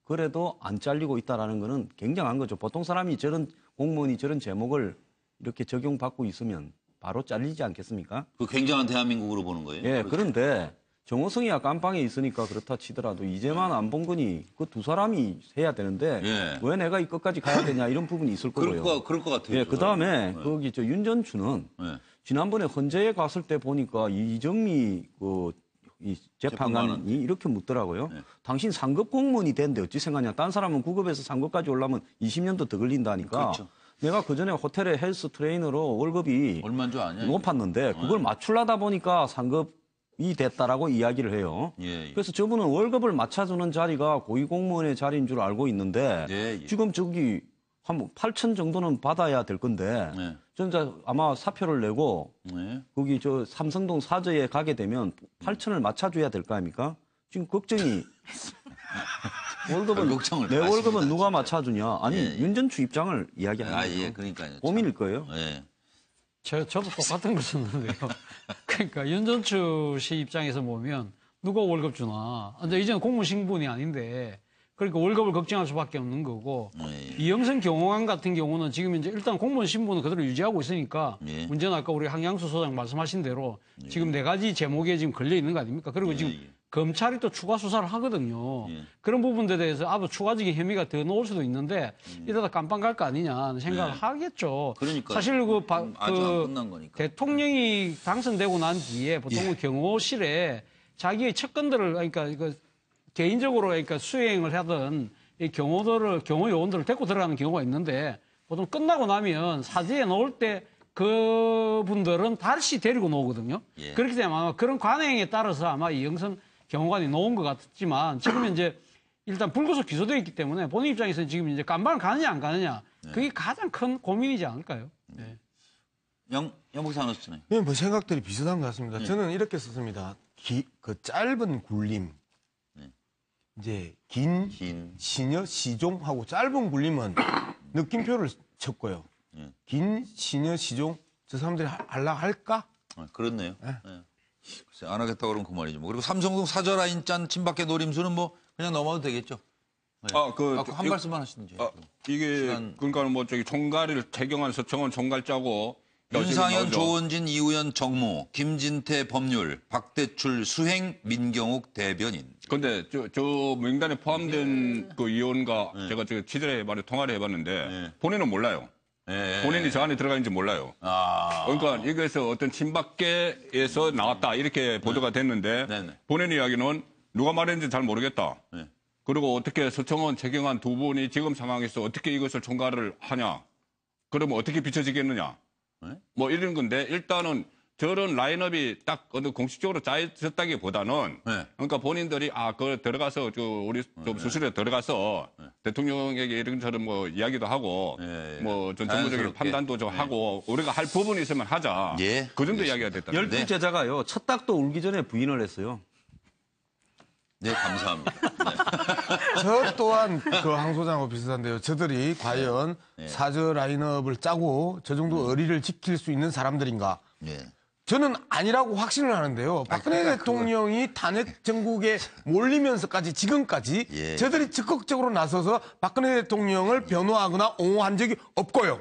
그래도 안 잘리고 있다라는 거는 굉장한 거죠. 보통 사람이 저런 공무원이 저런 제목을 이렇게 적용받고 있으면 바로 잘리지 않겠습니까? 그 굉장한 대한민국으로 보는 거예요? 예, 그런데 정호성이야 깜빵에 있으니까 그렇다 치더라도 이재만 안봉근이 그 두 사람이 해야 되는데 왜 내가 이 끝까지 가야 되냐 이런 부분이 있을 거고요. 그럴 것 같아요. 예, 그다음에 거기 저 윤전추는 지난번에 헌재에 갔을 때 보니까 이정미 이 재판관이 이렇게 묻더라고요. 당신 상급 공무원이 된데 어찌 생각하냐. 딴 사람은 9급에서 3급까지 올라면 20년도 더 걸린다니까. 그렇죠. 내가 그전에 호텔에 헬스 트레이너로 월급이 얼마인 줄 아냐? 높았는데 그걸 맞추려다 보니까 상급 됐다라고 이야기를 해요. 그래서 저분은 월급을 맞춰주는 자리가 고위공무원의 자리인 줄 알고 있는데 지금 저기 한 8천 정도는 받아야 될 건데 저는 아마 사표를 내고 거기 저 삼성동 사저에 가게 되면 8천을 맞춰줘야 될 거 아닙니까? 지금 걱정이 월급은 내 월급은 누가 맞춰주냐? 아니 윤전추 입장을 이야기하는 거예요. 그러니까요. 고민일 거예요. 저도 똑같은 걸 썼는데요. 그러니까 윤전추 씨 입장에서 보면 누가 월급 주나. 근데 이제는 공무원 신분이 아닌데 그러니까 월급을 걱정할 수밖에 없는 거고 이영선 경호관 같은 경우는 지금 이제 일단 공무원 신분은 그대로 유지하고 있으니까 문제는 아까 우리 한양수 소장 말씀하신 대로 지금 4가지 제목에 지금 걸려 있는 거 아닙니까? 그리고 지금 검찰이 또 추가 수사를 하거든요. 그런 부분들에 대해서 추가적인 혐의가 더 나올 수도 있는데 이러다 깜빵 갈 거 아니냐 생각을 하겠죠. 그러니까 사실 아직 안 끝난 거니까. 대통령이 당선되고 난 뒤에 보통 경호실에 자기의 측근들을 그러니까 개인적으로 그러니까 수행을 하던 이 경호 요원들을 데리고 들어가는 경우가 있는데 보통 끝나고 나면 사지에 넣을 때 그분들은 다시 데리고 나오거든요. 그렇기 때문에 아마 그런 관행에 따라서 아마 이영선 경호관이 놓은 것 같지만 지금은 이제 일단 불구속 기소되어 있기 때문에 본인 입장에서는 지금 이제 깜방을 가느냐 안 가느냐 그게 가장 큰 고민이지 않을까요? 영복사 아나운서는 뭐 생각들이 비슷한 것 같습니다. 저는 이렇게 썼습니다. 그 짧은 굴림, 이제 긴 시녀 시종하고 짧은 굴림은 느낌표를 쳤고요. 긴 시녀 시종 저 사람들이 할까? 그렇네요. 글쎄, 안 하겠다 그러면 그 말이죠. 그리고 삼성동 사저라인 짠 친박계 노림수는 뭐 그냥 넘어도 되겠죠. 한 말씀만 하시든지. 이게 그러니까 뭐 저기 총괄을 최경환 서청원 총괄 짜고 윤상현, 조원진, 이우연 정무, 김진태 법률, 박대출 수행, 민경욱 대변인. 근데 저 명단에 포함된 그 의원과 제가 취재를 통화를 해봤는데 본인은 몰라요. 본인이 저 안에 들어가 있는지 몰라요. 그러니까 여기에서 어떤 친박계에서 나왔다 이렇게 보도가 됐는데 본인 이야기는 누가 말했는지 잘 모르겠다. 그리고 어떻게 서청원, 최경환 두 분이 지금 상황에서 어떻게 이것을 총괄을 하냐. 그러면 어떻게 비춰지겠느냐. 뭐 이런 건데 일단은 저런 라인업이 딱 어느 공식적으로 짜졌다기보다는 그러니까 본인들이 그 들어가서 우리 좀 수술에 들어가서 대통령에게 이런저런 뭐 이야기도 하고 뭐 전 정무적인 판단도 좀 하고 우리가 할 부분이 있으면 하자. 그 정도 이야기가 됐다. 12제자가요. 첫 닭도 울기 전에 부인을 했어요. 네, 감사합니다. 저 또한 황 소장하고 비슷한데요. 저들이 과연 사저 라인업을 짜고 저 정도 의리를 지킬 수 있는 사람들인가? 저는 아니라고 확신을 하는데요. 박근혜 대통령이 탄핵 정국에 몰리면서까지 지금까지 저들이 적극적으로 나서서 박근혜 대통령을 변호하거나 옹호한 적이 없고요.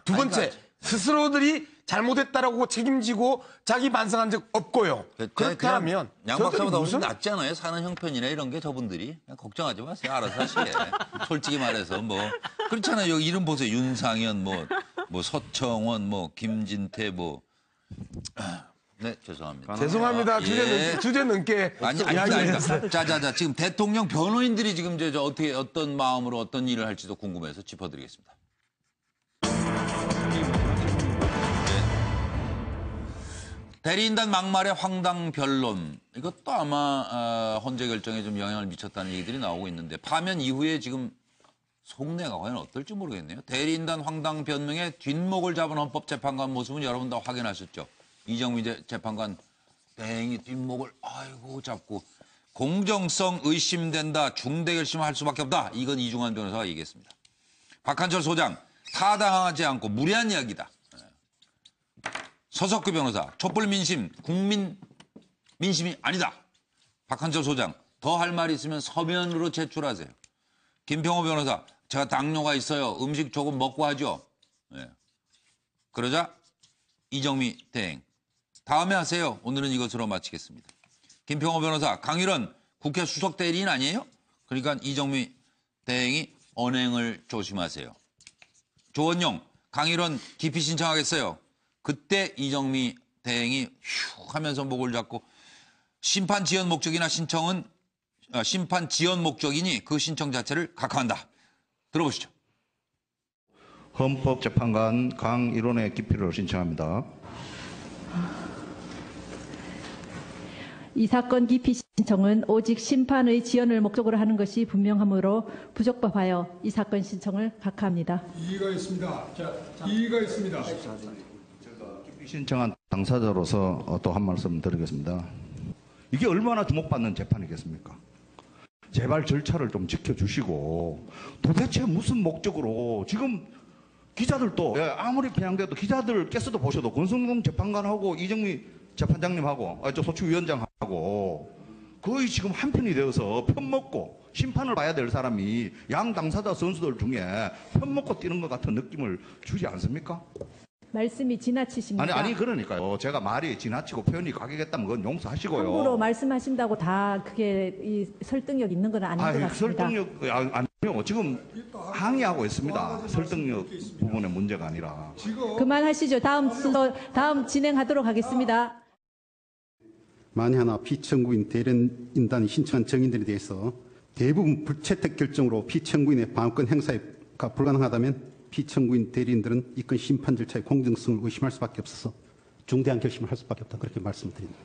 두 번째, 스스로들이 잘못했다라고 책임지고 자기 반성한 적 없고요. 그렇다면 양 박사보다 훨씬 낫지 않아요? 사는 형편이나 이런 게 저분들이. 그냥 걱정하지 마세요. 알아서 하시게. 솔직히 말해서 뭐 그렇잖아요. 여기 이름 보세요. 윤상현, 뭐 서청원, 뭐 김진태, 뭐 네, 죄송합니다. 죄송합니다. 주제 넘게 이야기했어요. 자, 지금 대통령 변호인들이 지금 어떤 마음으로 어떤 일을 할지도 궁금해서 짚어드리겠습니다. 대리인단 막말의 황당 변론. 이것도 아마 헌재 결정에 좀 영향을 미쳤다는 얘기들이 나오고 있는데 파면 이후에 지금 속내가 과연 어떨지 모르겠네요. 대리인단 황당 변명에 뒷목을 잡은 헌법재판관 모습은 여러분 다 확인하셨죠. 이정미 재판관 땡이 뒷목을 잡고 공정성 의심된다. 중대 결심할 수밖에 없다. 이건 이중환 변호사가 얘기했습니다. 박한철 소장 타당하지 않고 무리한 이야기다. 서석규 변호사, 촛불 민심, 국민 민심이 아니다. 박한철 소장, 더 할 말이 있으면 서면으로 제출하세요. 김평호 변호사, 제가 당뇨가 있어요. 음식 조금 먹고 하죠. 그러자 이정미 대행, 다음에 하세요. 오늘은 이것으로 마치겠습니다. 김평호 변호사, 강일원 국회 수석 대리인 아니에요? 그러니까 이정미 대행이 언행을 조심하세요. 조원용, 강일원 기피 신청하겠어요. 그때 이정미 대행이 휘 하면서 목을 잡고 심판 지연 목적이나 심판 지연 목적이니 그 신청 자체를 각하한다. 들어보시죠. 헌법재판관 강일원의 기피를 신청합니다. 이 사건 기피 신청은 오직 심판의 지연을 목적으로 하는 것이 분명하므로 부적법하여 이 사건 신청을 각하합니다. 이의가 있습니다. 이의가 있습니다. 기피 신청한 당사자로서 또 한 말씀 드리겠습니다. 이게 얼마나 주목받는 재판이겠습니까? 제발 절차를 좀 지켜주시고 도대체 무슨 목적으로 지금 기자들도 아무리 편향돼도 기자들께서도 보셔도 권성동 재판관하고 이정미 재판장님하고 소추위원장하고 거의 지금 한편이 되어서 편먹고 심판을 봐야 될 사람이 양 당사자 선수들 중에 편먹고 뛰는 것 같은 느낌을 주지 않습니까? 말씀이 지나치십니다. 아니 그러니까요. 제가 말이 지나치고 표현이 과격했다면 그건 용서하시고요. 함부로 말씀하신다고 다 그게 이 설득력 있는 건 아닌 것 같습니다. 설득력 아니요. 지금 항의하고 있습니다. 설득력 부분의 문제가 아니라. 그만하시죠. 다음 순서 다음 진행하도록 하겠습니다. 만에 하나 피청구인 대련인단이 신청한 정인들에 대해서 대부분 불채택 결정으로 피청구인의 방어권 행사가 불가능하다면 피청구인 대리인들은 이 건 심판 절차의 공정성을 의심할 수밖에 없어서 중대한 결심을 할 수밖에 없다. 그렇게 말씀드립니다.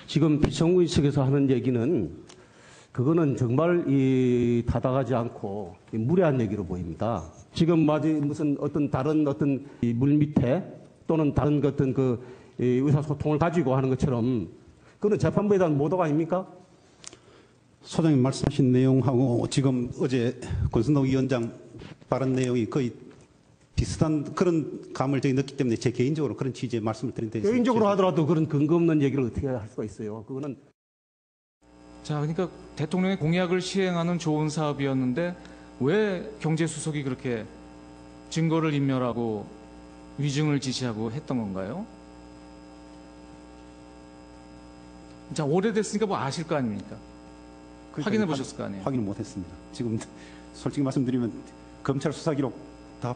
지금 피청구인 측에서 하는 얘기는 그거는 정말 타당하지 않고 무례한 얘기로 보입니다. 지금 무슨 어떤 다른 어떤 물 밑에 또는 다른 어떤 그 의사소통을 가지고 하는 것처럼 그거는 재판부에 대한 모독 아닙니까? 소장님 말씀하신 내용하고 지금 어제 권순동 위원장 발언 내용이 거의 비슷한 그런 감을 저희 넣기 때문에 제 개인적으로 그런 취지의 말씀을 드린데 개인적으로 하더라도 그런 근거 없는 얘기를 어떻게 할 수가 있어요. 그거는 자, 그러니까 대통령의 공약을 시행하는 좋은 사업이었는데 왜 경제수석이 그렇게 증거를 인멸하고 위증을 지시하고 했던 건가요? 자, 오래됐으니까 뭐 아실 거 아닙니까? 확인해 보셨을 거 아니에요? 확인을 못했습니다. 지금 솔직히 말씀드리면 검찰 수사 기록 다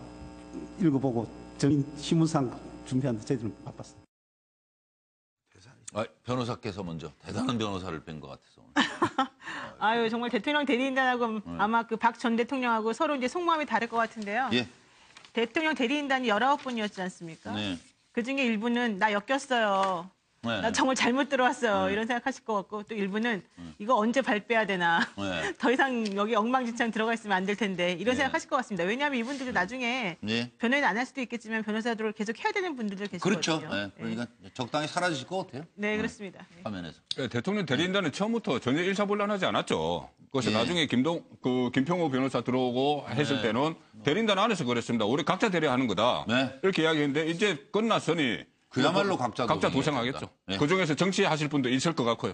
읽어보고 정인 신문상 준비하는데 저희들은 바빴습니다. 변호사께서 먼저 대단한 변호사를 뵌 것 같아서. 오늘. 아유 정말 대통령 대리인단하고 아마 그 박 전 대통령하고 서로 이제 속마음이 다를 것 같은데요. 예. 대통령 대리인단이 19분이었지 않습니까? 네. 그중에 일부는 나 엮였어요. 네. 나 정말 잘못 들어왔어요. 이런 생각하실 것 같고 또 일부는 이거 언제 발빼야 되나. 네. 더 이상 여기 엉망진창 들어가 있으면 안 될 텐데 이런 네. 생각하실 것 같습니다. 왜냐하면 이분들도 나중에 변호인 안 할 수도 있겠지만 변호사들을 계속 해야 되는 분들도 계시거든요. 그렇죠. 네. 그러니까 적당히 사라지실 것 같아요. 네, 그렇습니다. 화면에서. 대통령 대리인단은 처음부터 전혀 일사불란하지 않았죠. 그것이 나중에 김평호 변호사 들어오고 했을 때는 대리인단 안에서 그랬습니다. 우리 각자 대리하는 거다. 이렇게 이야기했는데 이제 끝났으니 그야말로 각자 도생하겠죠. 그중에서 정치하실 분도 있을 것 같고요.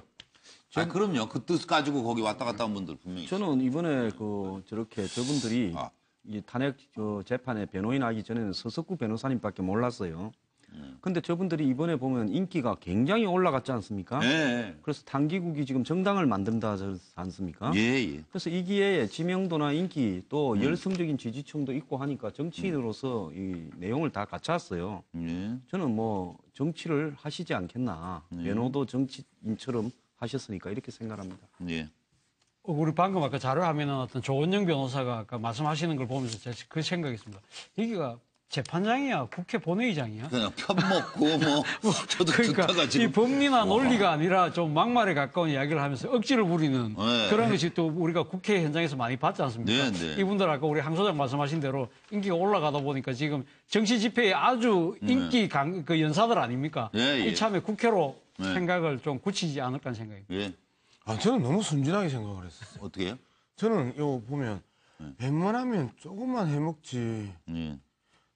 그럼요. 그 뜻 가지고 거기 왔다 갔다 한 분들 분명히 있어요. 저는 이번에 저렇게 저분들이 이 탄핵 재판에 변호인 하기 전에는 서석구 변호사님밖에 몰랐어요. 근데 저분들이 이번에 보면 인기가 굉장히 올라갔지 않습니까? 네. 그래서 단기국이 지금 정당을 만든다 하지 않습니까? 예. 그래서 이 기회에 지명도나 인기 또 열성적인 지지층도 있고 하니까 정치인으로서 이 내용을 다 갖췄어요. 저는 뭐 정치를 하시지 않겠나. 변호도 정치인처럼 하셨으니까 이렇게 생각합니다. 예. 우리 방금 아까 자료화면에 어떤 조원영 변호사가 아까 말씀하시는 걸 보면서 제가 그 생각했습니다. 여기가 재판장이야, 국회 본회의장이야. 그냥 편먹고 저도 그러니까 듣다가 지금 이 법리나 논리가 아니라 좀 막말에 가까운 이야기를 하면서 억지를 부리는 그런 것이 또 우리가 국회 현장에서 많이 봤지 않습니까? 이분들 아까 우리 항 소장 말씀하신 대로 인기가 올라가다 보니까 지금 정치 집회에 아주 인기 그 연사들 아닙니까? 이참에 국회로 생각을 좀 굳히지 않을까 하는 생각입니다. 저는 너무 순진하게 생각을 했었어요. 어떻게 해요? 저는 이거 보면 웬만하면 조금만 해먹지.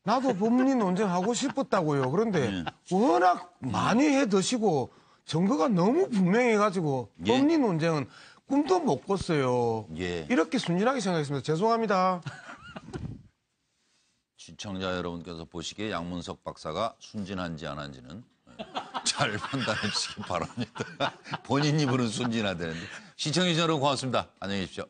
나도 법리 논쟁하고 싶었다고요. 그런데 워낙 많이 해 드시고 증거가 너무 분명해가지고 법리 논쟁은 꿈도 못 꿨어요. 이렇게 순진하게 생각했습니다. 죄송합니다. 시청자 여러분께서 보시기에 양문석 박사가 순진한지 안 한지는 잘 판단해 주시기 바랍니다. 본인 입으로는 순진하다는데. 시청자 여러분 고맙습니다. 안녕히 계십시오.